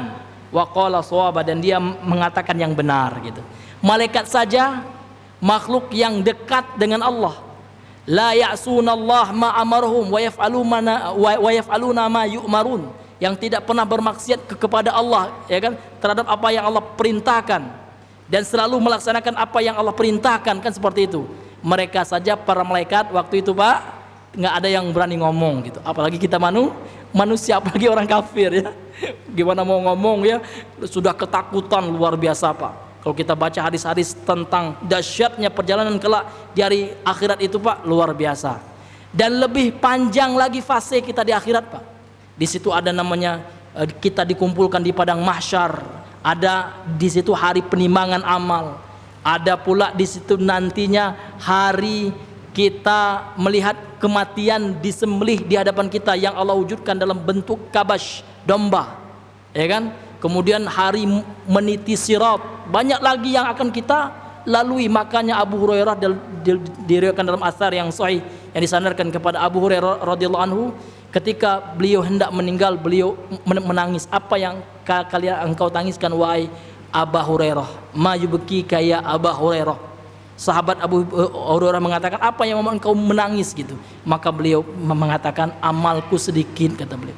wa qala shawaba, dan dia mengatakan yang benar gitu. Malaikat saja, makhluk yang dekat dengan Allah, la ya'sunallah ma amarhum wa yaf'aluna ma yu'marun, yang tidak pernah bermaksiat kepada Allah, ya kan, terhadap apa yang Allah perintahkan, dan selalu melaksanakan apa yang Allah perintahkan, kan seperti itu. Mereka saja para malaikat waktu itu, Pak, nggak ada yang berani ngomong gitu, apalagi kita manusia, apalagi orang kafir ya. Gimana mau ngomong ya, sudah ketakutan luar biasa, Pak. Kalau kita baca hadis-hadis tentang dahsyatnya perjalanan kelak di hari akhirat itu, Pak, luar biasa. Dan lebih panjang lagi fase kita di akhirat, Pak. Di situ ada namanya kita dikumpulkan di padang mahsyar, ada di situ hari penimbangan amal, ada pula di situ nantinya hari kita melihat kematian disembelih di hadapan kita yang Allah wujudkan dalam bentuk kabasy, domba, ya kan? Kemudian hari meniti sirat, banyak lagi yang akan kita lalui. Makanya Abu Hurairah diriwayatkan dalam asar yang sahih yang disandarkan kepada Abu Hurairah radhiyallahu anhu, ketika beliau hendak meninggal, beliau menangis. Apa yang engkau tangiskan wahai Abu Hurairah? Ma yubkika ya Abu Hurairah? Sahabat Abu Hurairah mengatakan, apa yang membuat engkau menangis gitu? Maka beliau mengatakan, amalku sedikit, kata beliau,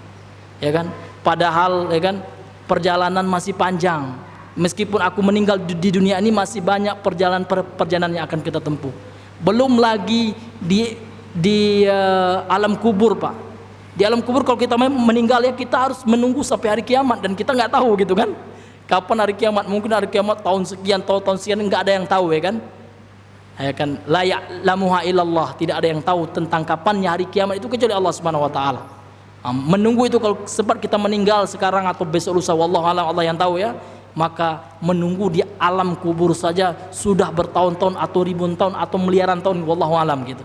ya kan? Padahal, ya kan, perjalanan masih panjang. Meskipun aku meninggal di dunia ini, masih banyak perjalanan yang akan kita tempuh. Belum lagi di alam kubur, Pak. Di alam kubur kalau kita meninggal ya, kita harus menunggu sampai hari kiamat, dan kita nggak tahu gitu kan, kapan hari kiamat. Mungkin hari kiamat tahun sekian, tahun sekian, nggak ada yang tahu, ya kan. Ya kan, la ya'lamuha illallah, tidak ada yang tahu tentang kapannya hari kiamat itu kecuali Allah Subhanahu wa taala. Menunggu itu, kalau sempat kita meninggal sekarang atau besok lusa, wallahu alam, Allah yang tahu ya, maka menunggu di alam kubur saja sudah bertahun-tahun atau ribuan tahun atau miliaran tahun, wallahu alam gitu,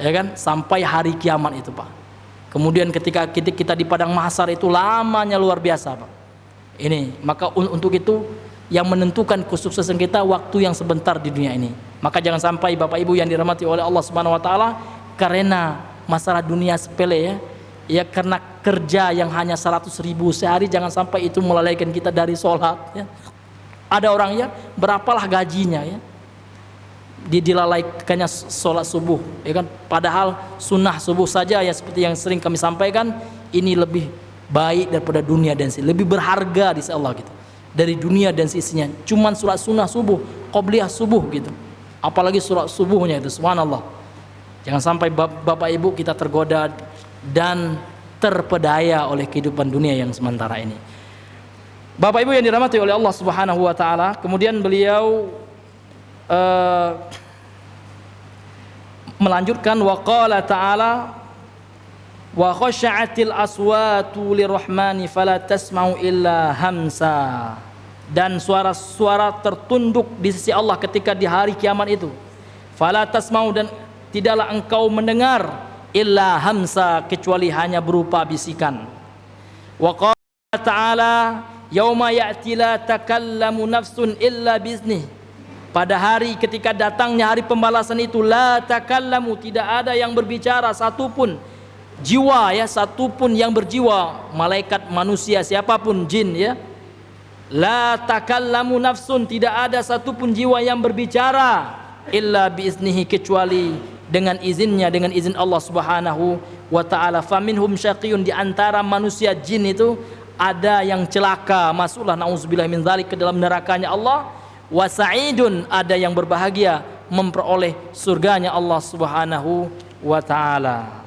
ya kan, sampai hari kiamat itu, Pak. Kemudian ketika kita di padang mahsyar itu lamanya luar biasa, Pak. Ini maka untuk itu yang menentukan kesuksesan kita waktu yang sebentar di dunia ini. Maka jangan sampai Bapak Ibu yang dirahmati oleh Allah Subhanahu wa taala, karena masalah dunia sepele ya, karena kerja yang hanya 100.000 sehari, jangan sampai itu melalaikan kita dari sholat ya. Ada orang ya, berapalah gajinya ya, dilalaikannya sholat subuh, ya kan? Padahal sunnah subuh saja ya, seperti yang sering kami sampaikan, ini lebih baik daripada dunia dan sisi, lebih berharga di sisi Allah gitu, dari dunia dan sisinya. Cuman sholat sunnah subuh, qobliyah subuh gitu, apalagi sholat subuhnya itu, subhanallah. Jangan sampai Bapak Ibu kita tergoda dan terpedaya oleh kehidupan dunia yang sementara ini. Bapak Ibu yang dirahmati oleh Allah Subhanahu wa taala, kemudian beliau melanjutkan wa qala ta'ala wa khasha'atil aswatu lirrahmani fala tasma'u illa hamsa, dan suara-suara tertunduk di sisi Allah ketika di hari kiamat itu. Fala tasma'u, dan tidaklah engkau mendengar illa hamsa, kecuali hanya berupa bisikan. Wa qala ta'ala yauma ya'ti la takallamu nafsun illa biiznih, pada hari ketika datangnya hari pembalasan itu, la takallamu, tidak ada yang berbicara satupun jiwa, ya, satupun yang berjiwa, malaikat, manusia, siapapun, jin, ya. La takallamu nafsun, tidak ada satupun jiwa yang berbicara illa biiznihi, kecuali dengan izinnya, dengan izin Allah Subhanahu wa taala. Faminhum syaqiyun, di antara manusia jin itu ada yang celaka, masuklah nauzubillah min dzalik ke dalam nerakanya Allah. Wa sa'idun, ada yang berbahagia memperoleh surganya Allah Subhanahu wa taala.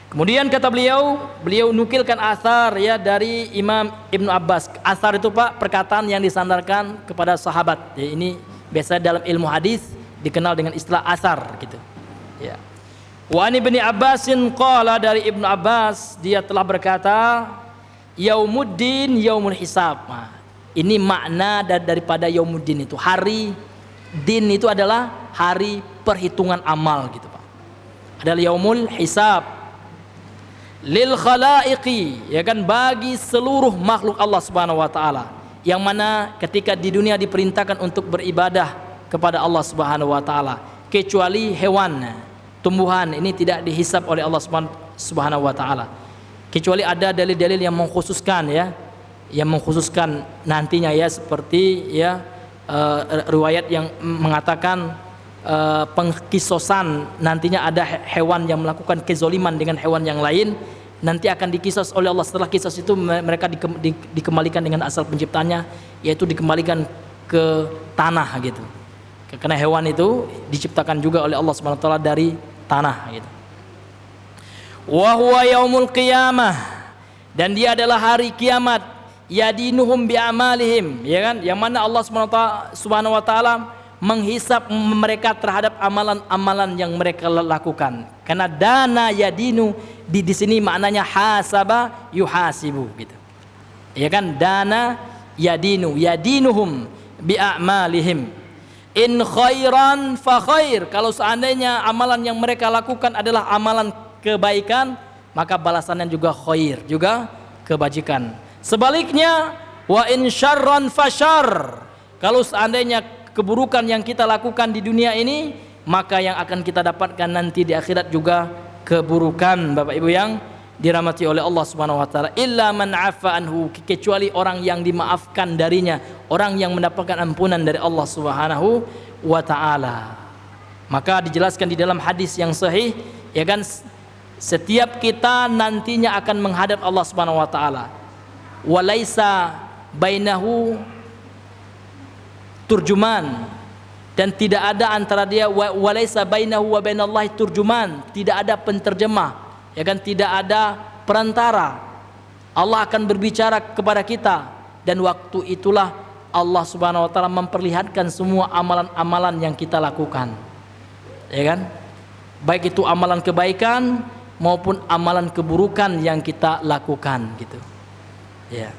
Kemudian kata beliau nukilkan asar, ya, dari Imam Ibnu Abbas. Asar itu, Pak, perkataan yang disandarkan kepada sahabat. Ya, ini biasa dalam ilmu hadis dikenal dengan istilah asar gitu. Ya. Wa an Ibnu Abbasin qala, dari Ibnu Abbas dia telah berkata, yaumuddin yaumul hisab. Nah, ini makna daripada yaumuddin itu. Hari din itu adalah hari perhitungan amal gitu, Pak. Adalah yaumul hisab lil khalaiqi, ya kan, bagi seluruh makhluk Allah Subhanahu wa taala, yang mana ketika di dunia diperintahkan untuk beribadah kepada Allah Subhanahu wa taala, kecuali hewan, tumbuhan ini tidak dihisab oleh Allah Subhanahu wa taala, kecuali ada dalil-dalil yang mengkhususkan, ya, yang mengkhususkan nantinya, ya, seperti, ya, riwayat yang mengatakan pengkisosan, nantinya ada hewan yang melakukan kezoliman dengan hewan yang lain, nanti akan dikisos oleh Allah. Setelah kisos itu mereka dikembalikan dengan asal penciptanya, yaitu dikembalikan ke tanah gitu, karena hewan itu diciptakan juga oleh Allah Subhanahu wa taala dari tanah gitu. Wa huwa yaumul qiyamah, dan dia adalah hari kiamat. Yadinuhum bi'amalihim, ya kan, yang mana Allah Subhanahu wa taala menghisap mereka terhadap amalan-amalan yang mereka lakukan. Karena dana yadinu di sini maknanya hasaba yuhasibu gitu. Ya kan, dana yadinuhum bi'amalihim. In khairan fa khair, kalau seandainya amalan yang mereka lakukan adalah amalan kebaikan, maka balasannya juga khair, juga kebajikan. Sebaliknya, wa in syarran fasyarr, kalau seandainya keburukan yang kita lakukan di dunia ini, maka yang akan kita dapatkan nanti di akhirat juga keburukan, Bapak Ibu yang dirahmati oleh Allah Subhanahu wa taala. Illa man 'afa anhu, kecuali orang yang dimaafkan darinya, orang yang mendapatkan ampunan dari Allah Subhanahu wa taala. Maka dijelaskan di dalam hadis yang sahih, ya kan, setiap kita nantinya akan menghadap Allah Subhanahu wa taala. Walaisa bainahu turjuman, dan tidak ada antara dia, walaisa bainahu wa bainallahi turjuman, tidak ada penterjemah, ya kan, tidak ada perantara. Allah akan berbicara kepada kita, dan waktu itulah Allah Subhanahu wa taala memperlihatkan semua amalan-amalan yang kita lakukan, ya kan, baik itu amalan kebaikan maupun amalan keburukan yang kita lakukan gitu. Ya.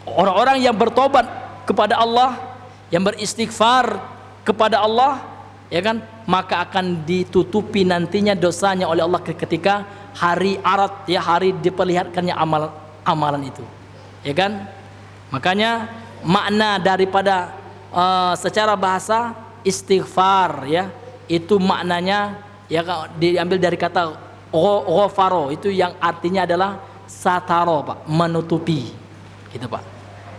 Orang-orang yang bertobat kepada Allah, yang beristighfar kepada Allah, ya kan, maka akan ditutupi nantinya dosanya oleh Allah ketika hari Arad, ya, hari diperlihatkannya amalan itu, ya kan. Makanya makna daripada secara bahasa istighfar, ya, itu maknanya, ya, diambil dari kata ghafaro, itu yang artinya adalah sataro, Pak, menutupi gitu, Pak.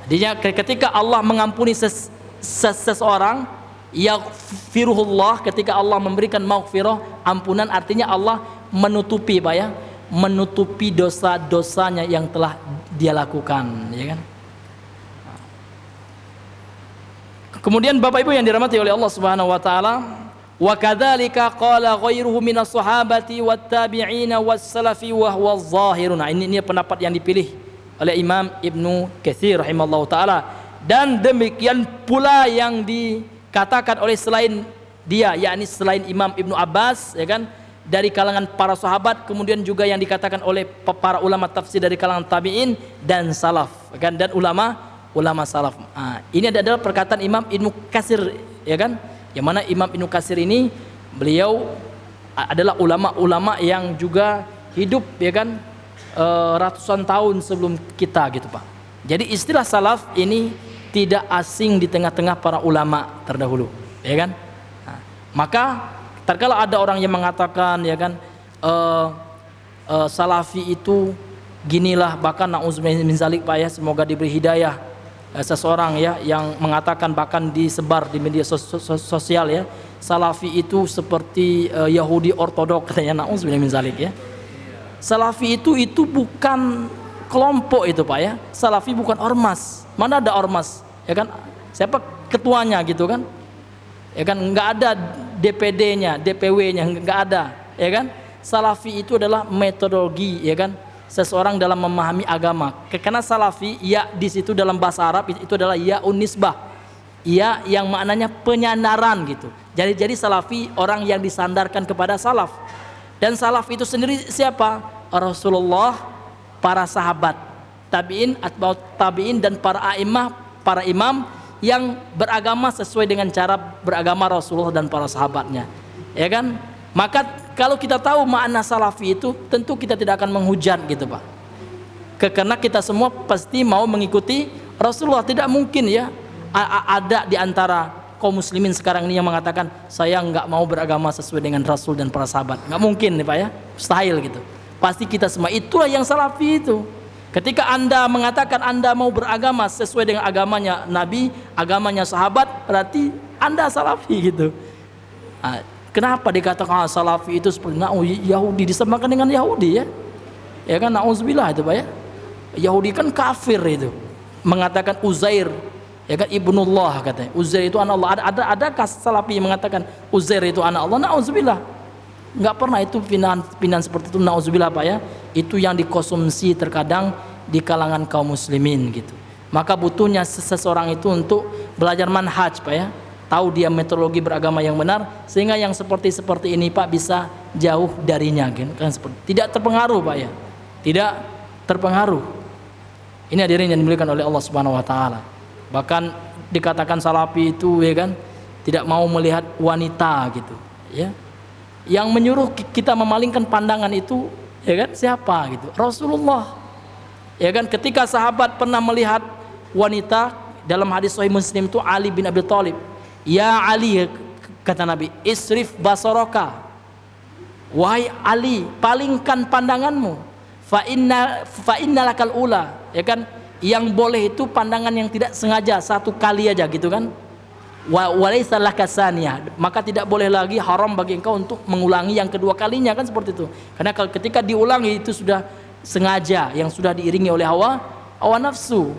Artinya ketika Allah mengampuni seseorang, yaghfiruhullah, ketika Allah memberikan maghfirah, ampunan, artinya Allah menutupi, Pak, ya, menutupi dosa-dosanya yang telah dia lakukan, ya kan. Kemudian Bapak Ibu yang dirahmati oleh Allah Subhanahu wa taala, Wa kadzalika qala ghairuhu minas sahabati wat tabi'ina was salafi wa huwa adh-dhahirun. Ini pendapat yang dipilih oleh Imam Ibnu Katsir rahimallahu taala, dan demikian pula yang dikatakan oleh selain dia, yakni selain Imam Ibnu Abbas, ya kan, dari kalangan para sahabat, kemudian juga yang dikatakan oleh para ulama tafsir dari kalangan tabi'in dan salaf, kan, dan ulama salaf. Ini adalah perkataan Imam Ibnu Katsir, ya kan, yang mana Imam Ibnu Katsir ini beliau adalah ulama-ulama yang juga hidup, ya kan, ratusan tahun sebelum kita gitu Pak. Jadi istilah salaf ini tidak asing di tengah-tengah para ulama terdahulu, ya kan. Maka terkala ada orang yang mengatakan, ya kan, salafi itu ginilah, bahkan na'udzubillah min zalik Pak, ya, semoga diberi hidayah seseorang, ya, yang mengatakan, bahkan disebar di media sosial, ya, salafi itu seperti Yahudi ortodok, katanya, na'udzubillah min zalik, ya. Salafi itu bukan kelompok itu Pak, ya. Salafi bukan ormas. Mana ada ormas, ya kan? Siapa ketuanya gitu kan? Ya kan, nggak ada DPD-nya, DPW-nya, nggak ada, ya kan? Salafi itu adalah metodologi, ya kan, seseorang dalam memahami agama. Karena salafi, ya, di situ dalam bahasa Arab itu adalah ya unisbah, ya, yang maknanya penyandaran gitu. Jadi salafi orang yang disandarkan kepada salaf. Dan salaf itu sendiri siapa? Rasulullah, para sahabat, tabi'in, atba'ut tabi'in, dan para a'immah, para imam yang beragama sesuai dengan cara beragama Rasulullah dan para sahabatnya, ya kan. Maka kalau kita tahu makna salafi itu, tentu kita tidak akan menghujat gitu Pak, karena kita semua pasti mau mengikuti Rasulullah. Tidak mungkin, ya, ada di antara kaum muslimin sekarang ini yang mengatakan saya nggak mau beragama sesuai dengan Rasul dan para sahabat. Nggak mungkin nih Pak, ya, mustahil gitu. Pasti kita semua, itulah yang salafi itu. Ketika Anda mengatakan Anda mau beragama sesuai dengan agamanya Nabi, agamanya sahabat, berarti Anda salafi gitu. Kenapa dikatakan salafi itu seperti Yahudi, disamakan dengan Yahudi, ya, ya kan, na'udzubillah itu Pak, ya. Yahudi kan kafir itu, mengatakan Uzair, ya kan, ibnullah, katanya Uzair itu anak Allah. Adakah salafi yang mengatakan Uzair itu anak Allah? Na'udzubillah, nggak pernah. Itu pindahan seperti itu, na'udzubillah Pak, ya. Itu yang dikonsumsi terkadang di kalangan kaum muslimin gitu. Maka butuhnya seseorang itu untuk belajar manhaj Pak, ya, tahu dia metodologi beragama yang benar, sehingga yang seperti ini Pak bisa jauh darinya, kan, seperti tidak terpengaruh Pak, ya, tidak terpengaruh. Ini hadirin yang dimuliakan oleh Allah Subhanahu wa taala. Bahkan dikatakan salafi itu, ya kan, tidak mau melihat wanita gitu, ya. Yang menyuruh kita memalingkan pandangan itu, ya kan, siapa gitu? Rasulullah, ya kan. Ketika sahabat pernah melihat wanita, dalam hadis Sahih Muslim itu Ali bin Abi Thalib, ya Ali, kata Nabi, isrif basaraka, wahai Ali, palingkan pandanganmu, fa inna lakal ula, ya kan. Yang boleh itu pandangan yang tidak sengaja, satu kali aja gitu kan. Walaysa laka saniyah, maka tidak boleh lagi, haram bagi engkau untuk mengulangi yang kedua kalinya, kan, seperti itu. Karena kalau ketika diulangi itu sudah sengaja, yang sudah diiringi oleh hawa nafsu.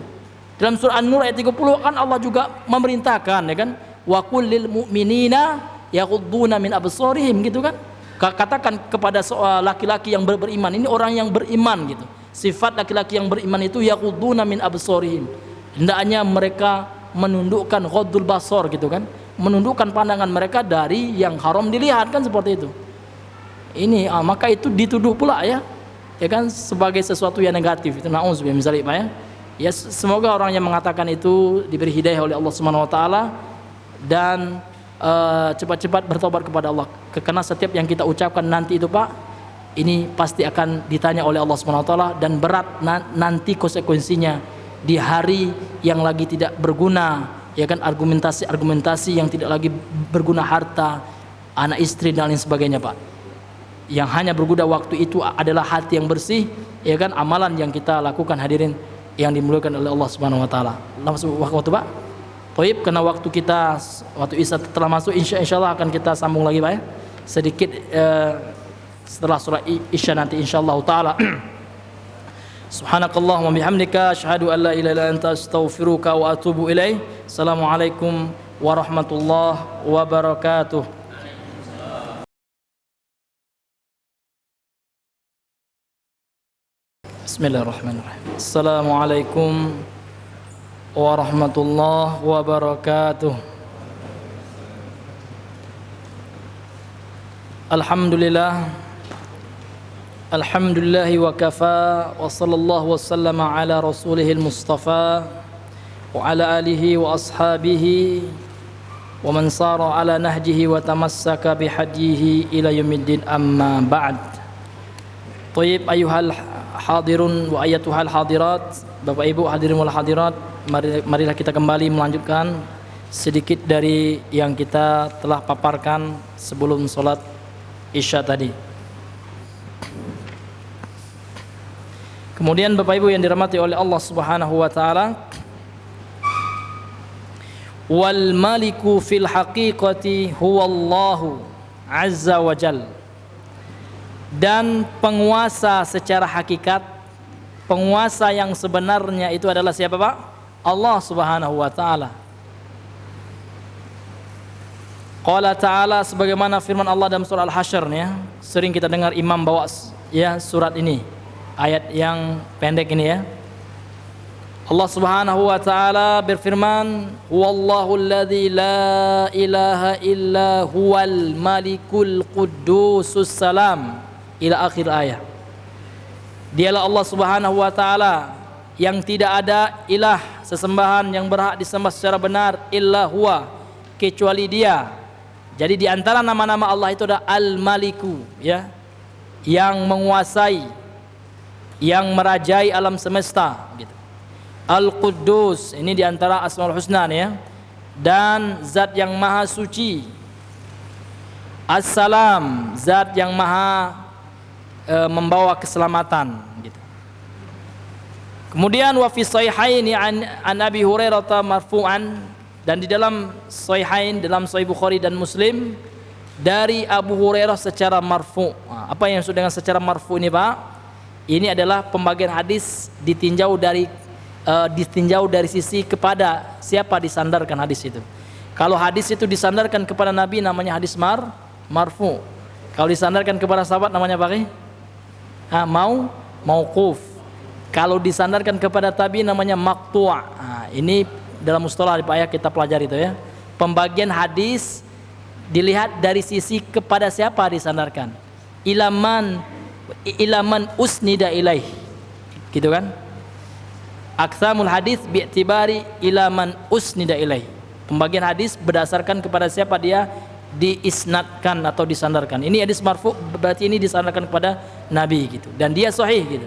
Dalam surah An-Nur ayat 30 kan Allah juga memerintahkan, ya kan, wa qul lil mu'minina yaghudduna min absarihim, gitu kan. Katakan kepada laki-laki yang beriman, ini orang yang beriman gitu. Sifat laki-laki yang beriman itu yaghudduna min absarihim, hendaknya mereka menundukkan ghaddul basar gitu kan, menundukkan pandangan mereka dari yang haram dilihat, kan, seperti itu. Ini maka itu dituduh pula, ya kan, sebagai sesuatu yang negatif. Itu na'udzubillah misalnya Pak, ya. Ya, semoga orang yang mengatakan itu diberi hidayah oleh Allah Subhanahu wa taala, dan cepat-cepat bertobat kepada Allah. Karena setiap yang kita ucapkan nanti itu Pak, ini pasti akan ditanya oleh Allah Subhanahu wa taala, dan berat nanti konsekuensinya di hari yang lagi tidak berguna, ya kan, argumentasi yang tidak lagi berguna, harta, anak istri dan lain sebagainya Pak. Yang hanya berguna waktu itu adalah hati yang bersih, ya kan, amalan yang kita lakukan, hadirin yang dimuliakan oleh Allah Subhanahu wa taala. Langsung waktu Pak. Baik, karena waktu kita, waktu Isya telah masuk, insyaallah akan kita sambung lagi Pak, ya. Sedikit setelah surah Isya nanti insyaallah taala. Subhanakallahumma bihamdika asyhadu an la ilaha illa anta astaghfiruka wa atubu ilaik. Assalamualaikum warahmatullahi wabarakatuh. Bismillahirrahmanirrahim. Assalamualaikum warahmatullahi wabarakatuh. Alhamdulillah. Alhamdulillahi wa kafa wa sallallahu wa sallama ala rasulihil mustafa wa ala alihi wa ashabihi wa man sara ala nahjihi wa tamassaka bihadihi ila yaumiddin, amma ba'd. Tayyib ayuhal hadirun wa ayatuhal hadirat, Bapak Ibu hadirin wal hadirat, marilah kita kembali melanjutkan sedikit dari yang kita telah paparkan sebelum sholat Isya tadi. Kemudian Bapak Ibu yang dirahmati oleh Allah Subhanahu wa taala, wal maliku fil haqiqati huwallahu azza wa jalla. Dan penguasa secara hakikat, penguasa yang sebenarnya itu adalah siapa, Pak? Allah Subhanahu wa taala. Qala ta'ala, sebagaimana firman Allah dalam surah Al-Hasyr ya. Sering kita dengar imam bawa ya surat ini, ayat yang pendek ini ya. Allah Subhanahu wa taala berfirman, "Wallahu alladzi la ilaha illa huwal malikul quddusus salam." Ila akhir ayat. Dialah Allah Subhanahu wa taala yang tidak ada ilah sesembahan yang berhak disembah secara benar illa huwa, kecuali Dia. Jadi di antara nama-nama Allah itu ada Al-Maliku ya, yang menguasai, yang merajai alam semesta gitu. Al-Quddus, ini di antara Asmaul Husna ya. Dan zat yang maha suci. As-Salam, zat yang maha membawa keselamatan gitu. Kemudian wa fi sahihaini an Abi Hurairah marfu'an, dan di dalam sahihain, dalam Sahih Bukhari dan Muslim dari Abu Hurairah secara marfu'. Apa yang maksud dengan secara marfu' ini, Pak? Ini adalah pembagian hadis ditinjau dari sisi kepada siapa disandarkan hadis itu. Kalau hadis itu disandarkan kepada Nabi namanya hadis marfu'. Kalau disandarkan kepada sahabat namanya apa? Mauquf. Kalau disandarkan kepada tabi namanya maqtu'. Ini dalam mustalah Pak ya, kita pelajari itu ya. Pembagian hadis dilihat dari sisi kepada siapa disandarkan. Ilaman usnida ilaih. Gitu kan? Aqsamul hadis bi'tibari ilaman usnida ilaih. Pembagian hadis berdasarkan kepada siapa dia diisnadkan atau disandarkan. Ini hadis marfu', berarti ini disandarkan kepada Nabi gitu, dan dia sahih gitu.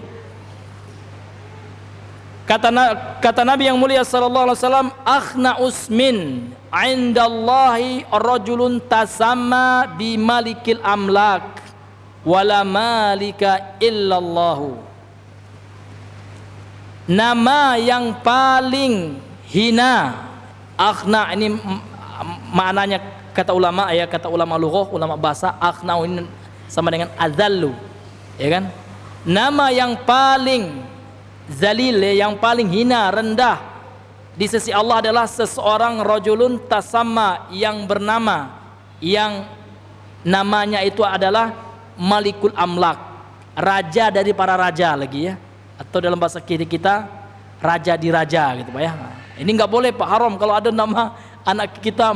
Kata Nabi yang mulia sallallahu alaihi wasallam, akhna usmin indallahi rajulun tasamma bi malikil amlak wala malika illallahu. Nama yang paling hina, akhna ini maknanya kata ulama ya, kata ulama lughah, ulama bahasa, akhna ini sama dengan azallu, ya kan? Nama yang paling zalil, yang paling hina, rendah di sisi Allah adalah seseorang rajulun tasamma, yang bernama, yang namanya itu adalah Malikul Amlak, raja dari para raja lagi ya, atau dalam bahasa kita raja di raja gitu Pak ya. Ini nggak boleh Pak, haram kalau ada nama anak kita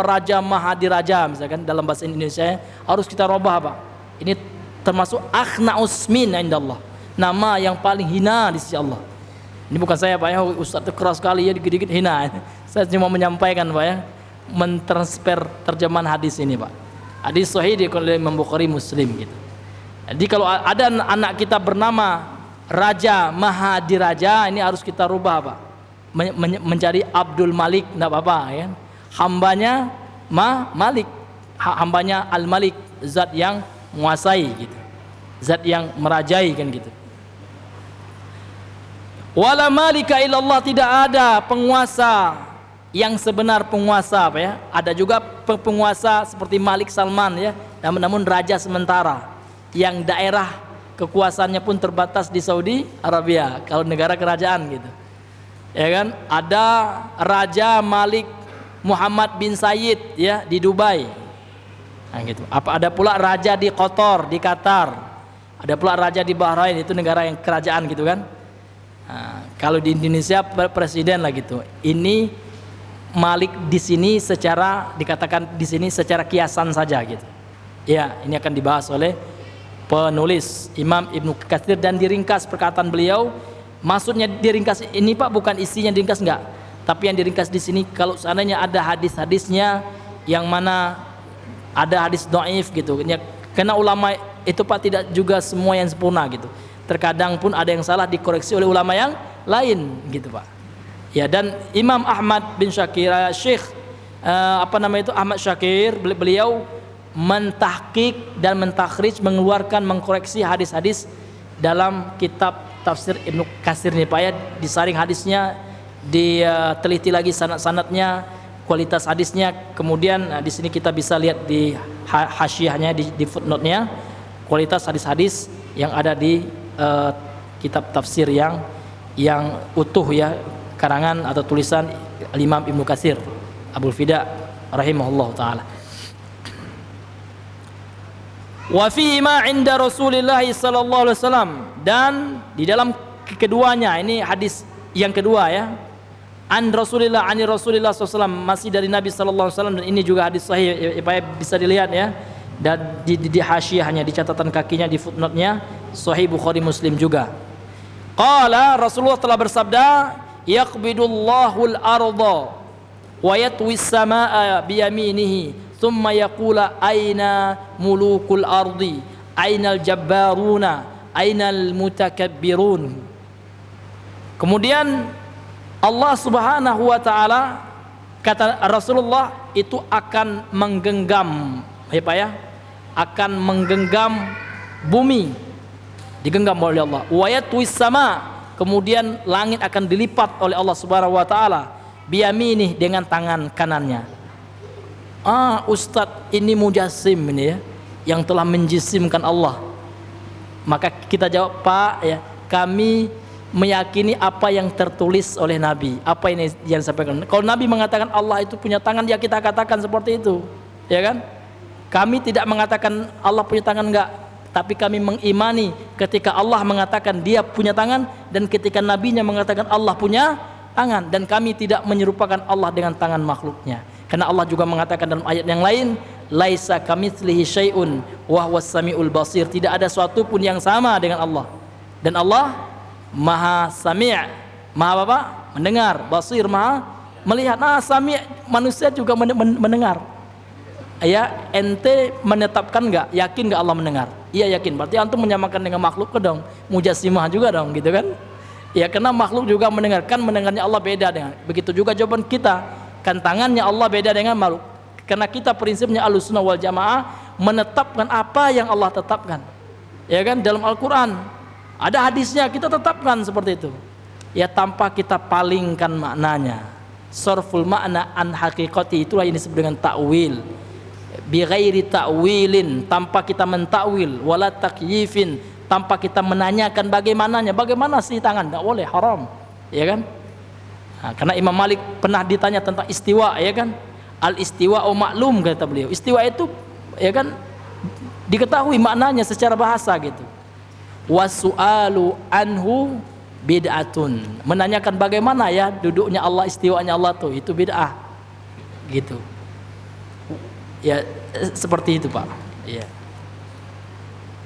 raja maha diraja misalkan dalam bahasa Indonesia, harus kita robah Pak. Ini termasuk akhna usmin indallah, nama yang paling hina di sisi Allah. Ini bukan saya Pak ya, Ustaz itu keras sekali ya, dikit-dikit hina. Saya cuma menyampaikan Pak ya, mentransfer terjemahan hadis ini Pak. Hadis sahih oleh Imam Bukhari Muslim gitu. Jadi kalau ada anak kita bernama raja maha diraja, ini harus kita rubah Pak, mencari Abdul Malik, enggak apa-apa ya. Hambanya Malik, hambanya Al Malik, zat yang menguasai gitu, zat yang merajai kan gitu. Wala malika illallah, tidak ada penguasa yang sebenar penguasa Pak ya. Ada juga penguasa seperti Malik Salman ya, namun raja sementara yang daerah kekuasaannya pun terbatas di Saudi Arabia kalau negara kerajaan gitu. Ya kan? Ada Raja Malik Muhammad bin Said ya di Dubai. Nah, gitu. Ada pula raja di Qatar, di Qatar. Ada pula raja di Bahrain, itu negara yang kerajaan gitu kan. Nah, kalau di Indonesia presiden lah gitu. Ini Malik di sini secara dikatakan di sini secara kiasan saja gitu. Ya, ini akan dibahas oleh penulis Imam Ibnu Katsir dan diringkas perkataan beliau. Maksudnya diringkas ini Pak bukan isinya diringkas enggak, tapi yang diringkas di sini kalau seandainya ada hadis-hadisnya yang mana ada hadis dhaif gitu. Karena ulama itu Pak tidak juga semua yang sempurna gitu. Terkadang pun ada yang salah dikoreksi oleh ulama yang lain gitu Pak. Ya, dan Imam Ahmad bin Syakir, Syekh Ahmad Syakir, beliau mentahqiq dan mentakhrij, mengeluarkan, mengkoreksi hadis-hadis dalam kitab tafsir Ibnu Katsir ini Pak ya. Disaring hadisnya, diteliti lagi sanad-sanadnya, kualitas hadisnya. Kemudian di sini kita bisa lihat di hasyiahnya, di footnote-nya, kualitas hadis-hadis yang ada di kitab tafsir yang utuh ya, karangan atau tulisan Imam Ibnu Katsir Abul Fida rahimahullah taala. Wa fi ma 'inda Rasulillah sallallahu alaihi wasallam, dan di dalam keduanya ini hadis yang kedua ya. An Rasulillah, ani Rasulillah sallallahu alaihi wasallam, masih dari Nabi sallallahu alaihi wasallam, dan ini juga hadis sahih bisa dilihat ya. Dan di hasyiahnya, di catatan kakinya, di footnote-nya, Sahih Bukhari Muslim juga. Qala, Rasulullah telah bersabda, yaqbidullahu al-arda wa yatwi as-samaa'a bi yaminihi thumma yaqula aina mulukul ardi ainal jabbaruna ainal mutakabbirun. Kemudian Allah Subhanahu wa taala, kata Rasulullah, itu akan menggenggam ya Pak ya, akan menggenggam bumi, digenggam oleh Allah. Wa yatwis sama, kemudian langit akan dilipat oleh Allah Subhanahu wa taala biyaminih, dengan tangan kanannya. Ustadz, ini mujassim ini ya, yang telah menjisimkan Allah. Maka kita jawab, Pak ya, kami meyakini apa yang tertulis oleh Nabi, apa ini yang disampaikan. Kalau Nabi mengatakan Allah itu punya tangan, ya kita katakan seperti itu, ya kan? Kami tidak mengatakan Allah punya tangan, enggak, tapi kami mengimani ketika Allah mengatakan dia punya tangan, dan ketika nabinya mengatakan Allah punya tangan, dan kami tidak menyerupakan Allah dengan tangan makhluknya. Karena Allah juga mengatakan dalam ayat yang lain, laisa kamitslihi syai'un wa huwas samiul basir, tidak ada suatu pun yang sama dengan Allah. Dan Allah Maha Sami', Maha apa? Mendengar, Basir, Maha melihat. Sami' manusia juga mendengar. Ya, ente menetapkan enggak, yakin enggak Allah mendengar? Iya yakin. Berarti antum menyamakan dengan makhluk ke dong, mujassimah juga dong, gitu kan? Ya, karena makhluk juga mendengarkan, mendengarnya Allah beda dengan. Begitu juga jawaban kita, kan tangannya Allah beda dengan makhluk. Karena kita prinsipnya Ahlussunnah wal Jamaah menetapkan apa yang Allah tetapkan. Ya kan, dalam Al-Qur'an ada hadisnya, kita tetapkan seperti itu. Ya, tanpa kita palingkan maknanya. Sarful makna an haqiqati, itulah yang disebut dengan ta'wil. Bi ghairi ta'wilin, tanpa kita mentakwil, wala takyifin, tanpa kita menanyakan bagaimananya. Bagaimana sih tangan? Enggak boleh, haram. Ya kan? Karena Imam Malik pernah ditanya tentang istiwa, ya kan? Al istiwa maklum, kata beliau. Istiwa itu ya kan diketahui maknanya secara bahasa gitu. Wasu'alu anhu bid'atun, menanyakan bagaimana ya duduknya Allah, istiwanya Allah tuh, itu bid'ah gitu ya, seperti itu Pak ya.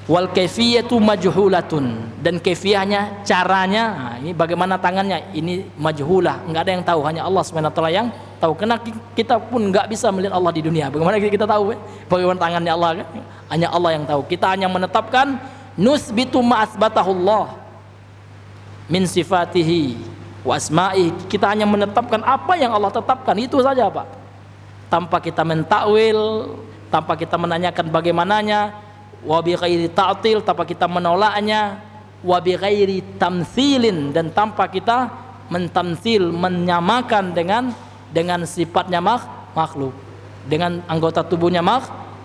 Wal kaifiyatu majhulatun, dan kaifiyahnya, caranya, ini bagaimana tangannya, ini majhulah, enggak ada yang tahu, hanya Allah Subhanahu wa taala yang tahu. Karena kita pun enggak bisa melihat Allah di dunia, bagaimana kita tahu bagaimana tangannya Allah kan? Hanya Allah yang tahu. Kita hanya menetapkan nusbitu ma asbatahullah min sifatihi wa asma'i, kita hanya menetapkan apa yang Allah tetapkan, itu saja Pak, tanpa kita mentakwil, tanpa kita menanyakan bagaimananya, wa bi ghairi ta'til, tanpa kita menolaknya, wa bi ghairi tamtsilin, dan tanpa kita mentamtsil, menyamakan dengan sifatnya makhluk, dengan anggota tubuhnya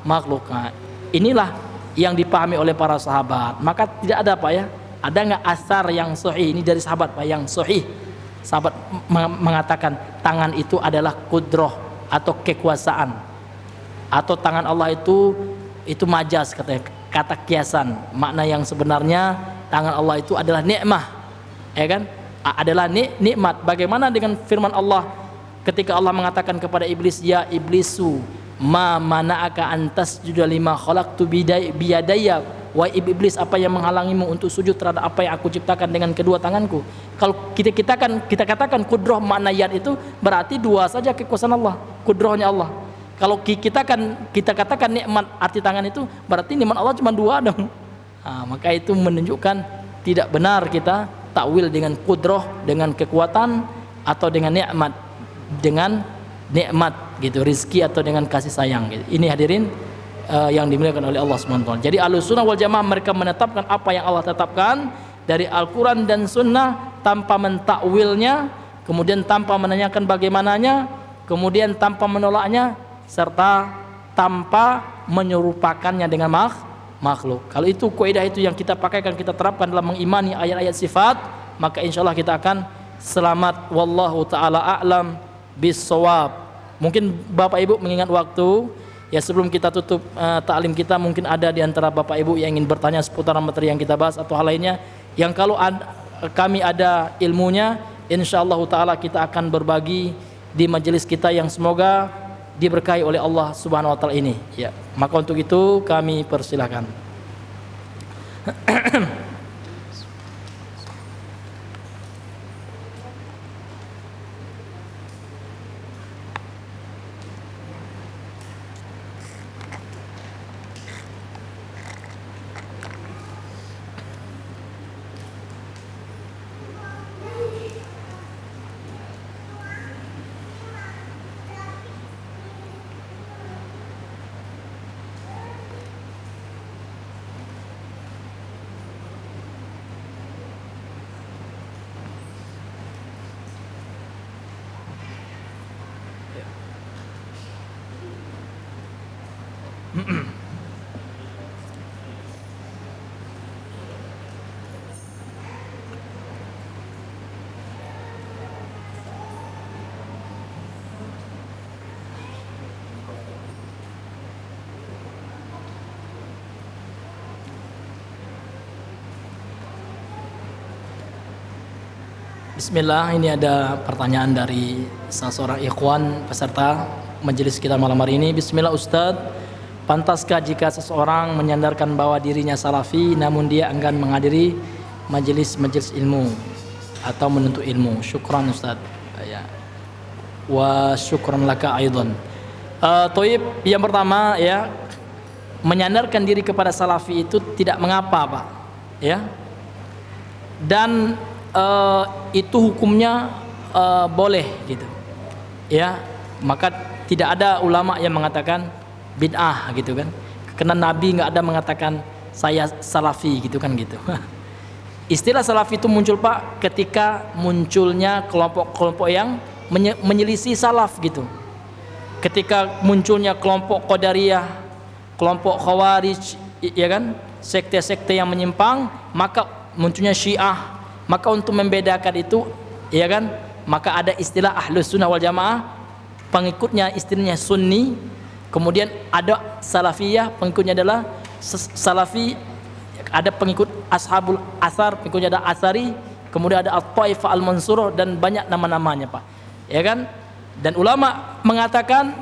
makhluk. Nah, inilah yang dipahami oleh para sahabat. Maka tidak ada Pak ya, ada nggak asar yang sahih ini dari sahabat Pak yang sahih? Sahabat mengatakan tangan itu adalah kudroh atau kekuasaan, atau tangan Allah itu majaz, katanya kata kiasan. Makna yang sebenarnya tangan Allah itu adalah nikmah, ya kan? Adalah nikmat. Bagaimana dengan firman Allah ketika Allah mengatakan kepada iblis, ya iblisu ma mana'aka antas juda lima khalaqtu biyadaya, wa iblis, apa yang menghalangimu untuk sujud terhadap apa yang aku ciptakan dengan kedua tanganku. Kalau kita katakan kudroh makna yad itu berarti dua saja kekuasaan Allah, kudrohnya Allah. Kalau kita katakan nikmat arti tangan itu berarti nikmat Allah cuma dua dong. Maka itu menunjukkan tidak benar kita takwil dengan kudroh, dengan kekuatan, atau dengan nikmat, gitu, rizki atau dengan kasih sayang gitu. Ini hadirin yang dimuliakan oleh Allah SWT. Jadi Ahlussunnah wal Jamaah mereka menetapkan apa yang Allah tetapkan dari Al-Quran dan Sunnah tanpa mentakwilnya, kemudian tanpa menanyakan bagaimananya, kemudian tanpa menolaknya, serta tanpa menyerupakannya dengan makhluk. Kalau itu kaidah itu yang kita pakaikan, kita terapkan dalam mengimani ayat-ayat sifat, maka insyaallah kita akan selamat. Wallahu taala a'lam bis-shawab. Mungkin Bapak Ibu mengingat waktu, ya sebelum kita tutup taklim kita, mungkin ada di antara Bapak Ibu yang ingin bertanya seputar materi yang kita bahas atau hal lainnya yang kalau kami ada ilmunya, insyaallah taala kita akan berbagi di majelis kita yang semoga diberkahi oleh Allah Subhanahu wa taala ini, ya. Maka untuk itu kami persilakan. Bismillah, ini ada pertanyaan dari salah seorang ikhwan peserta majelis kita malam hari ini. Bismillah Ustadz, pantaskah jika seseorang menyandarkan bahwa dirinya salafi namun dia enggan menghadiri majelis-majelis ilmu atau menuntut ilmu? Syukran Ustadz. Ya. Wa syukran laka aidan. Toib, yang pertama ya, menyandarkan diri kepada salafi itu tidak mengapa, Pak. Ya. Dan itu hukumnya boleh gitu, ya. Maka tidak ada ulama yang mengatakan bid'ah gitu kan, karena Nabi nggak ada mengatakan saya salafi gitu kan gitu. Istilah salafi itu muncul Pak ketika munculnya kelompok-kelompok yang menyelisih salaf gitu. Ketika munculnya kelompok Qadariyah, kelompok Khawarij, ya kan, sekte-sekte yang menyimpang, maka munculnya Syiah. Maka untuk membedakan itu, ya kan, maka ada istilah Ahlussunnah wal Jamaah, pengikutnya istilahnya Sunni, kemudian ada Salafiyah, pengikutnya adalah Salafi, ada pengikut Ashabul Athar, pengikutnya ada Athari, kemudian ada At-Taifah Al-Mansurah, dan banyak nama-namanya Pak, ya kan. Dan ulama mengatakan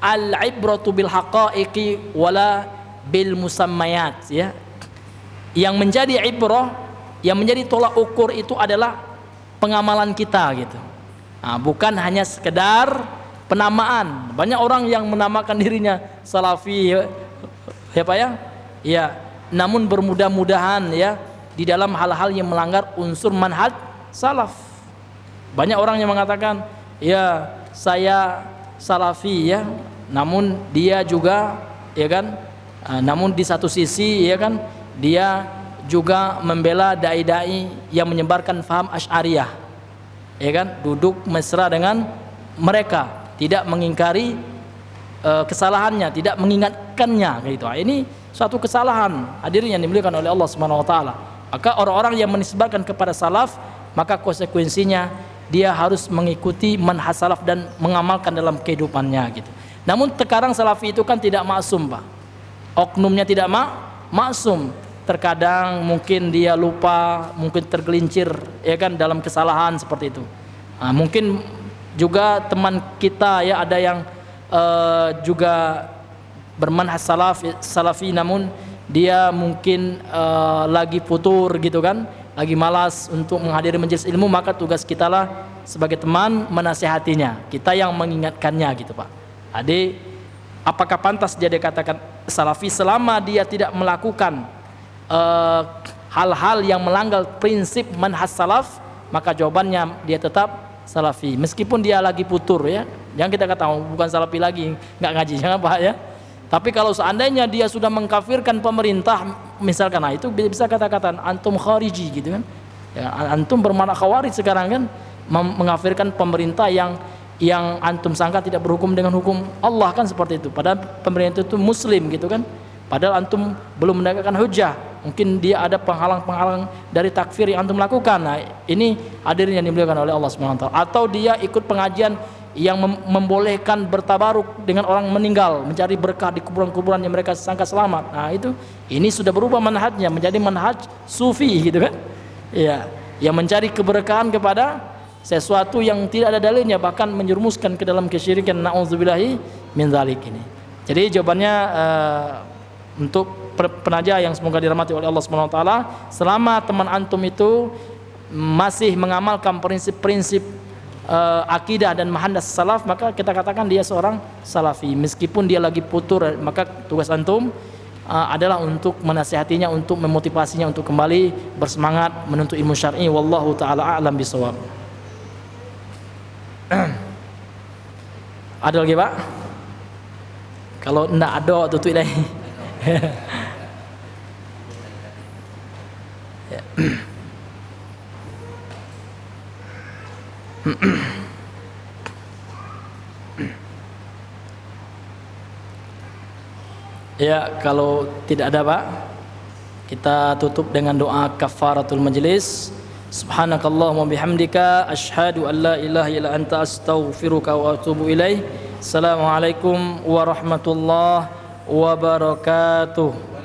al-ibratu bil haqaiqi wala bil musammayat, ya. Yang menjadi ibrah, yang menjadi tolak ukur itu adalah pengamalan kita gitu. Bukan hanya sekedar penamaan. Banyak orang yang menamakan dirinya salafi, ya Pak ya. Ya, namun bermudah-mudahan ya di dalam hal-hal yang melanggar unsur manhaj salaf. Banyak orang yang mengatakan, ya saya salafi ya, namun dia juga, ya kan, namun di satu sisi, ya kan, dia juga membela dai-dai yang menyebarkan faham Asy'ariyah, ya kan, duduk mesra dengan mereka, tidak mengingkari kesalahannya, tidak mengingatkannya gitu. Ini suatu kesalahan hadirin yang dimuliakan oleh Allah Subhanahu wa taala. Maka orang-orang yang menisbahkan kepada salaf, maka konsekuensinya dia harus mengikuti manhaj salaf dan mengamalkan dalam kehidupannya gitu. Namun sekarang salafi itu kan tidak maksum Pak, oknumnya tidak maksum. Terkadang mungkin dia lupa, mungkin tergelincir ya kan dalam kesalahan seperti itu. Mungkin juga teman kita ya ada yang juga bermanhaj salafi namun dia mungkin lagi futur gitu kan, lagi malas untuk menghadiri majelis ilmu, maka tugas kita lah sebagai teman menasihatinya, kita yang mengingatkannya gitu Pak. Adik, apakah pantas dia dikatakan salafi selama dia tidak melakukan hal-hal yang melanggar prinsip manhaj salaf? Maka jawabannya dia tetap salafi meskipun dia lagi futur ya. Jangan kita katakan bukan salafi lagi, nggak ngaji, jangan Pak ya. Tapi kalau seandainya dia sudah mengkafirkan pemerintah misalkan, nah itu bisa kata-kata antum khariji gitu kan ya, antum bermakna khawarij sekarang kan, mengkafirkan pemerintah yang antum sangka tidak berhukum dengan hukum Allah kan, seperti itu. Padahal pemerintah itu muslim gitu kan, padahal antum belum menegakkan hujah, mungkin dia ada penghalang-penghalang dari takfir yang antum lakukan. Nah ini hadirin yang dimuliakan oleh Allah SWT. Atau dia ikut pengajian yang membolehkan bertabaruk dengan orang meninggal, mencari berkah di kuburan-kuburan yang mereka sangka selamat. Nah itu, ini sudah berubah manhajnya menjadi manhaj sufi gitu kan ya, yang mencari keberkahan kepada sesuatu yang tidak ada dalilnya, bahkan menjerumuskan ke dalam kesyirikan, na'udzubillahi min dzalik ini. Jadi jawabannya untuk penaja yang semoga dirahmati oleh Allah SWT, selama teman antum itu masih mengamalkan prinsip-prinsip akidah dan manhaj salaf, maka kita katakan dia seorang salafi. Meskipun dia lagi futur, maka tugas antum adalah untuk menasihatinya, untuk memotivasinya untuk kembali bersemangat menuntut ilmu syar'i. Wallahu taala a'lam bishawab. Ada lagi Pak? Kalau enggak ada tutup lagi. Ya. Ya, kalau tidak ada Pak, kita tutup dengan doa kafaratul majlis. Subhanakallahumma bihamdika asyhadu an la ilaha illa anta astaghfiruka wa atubu ilaih. Assalamualaikum warahmatullahi wabarakatuh.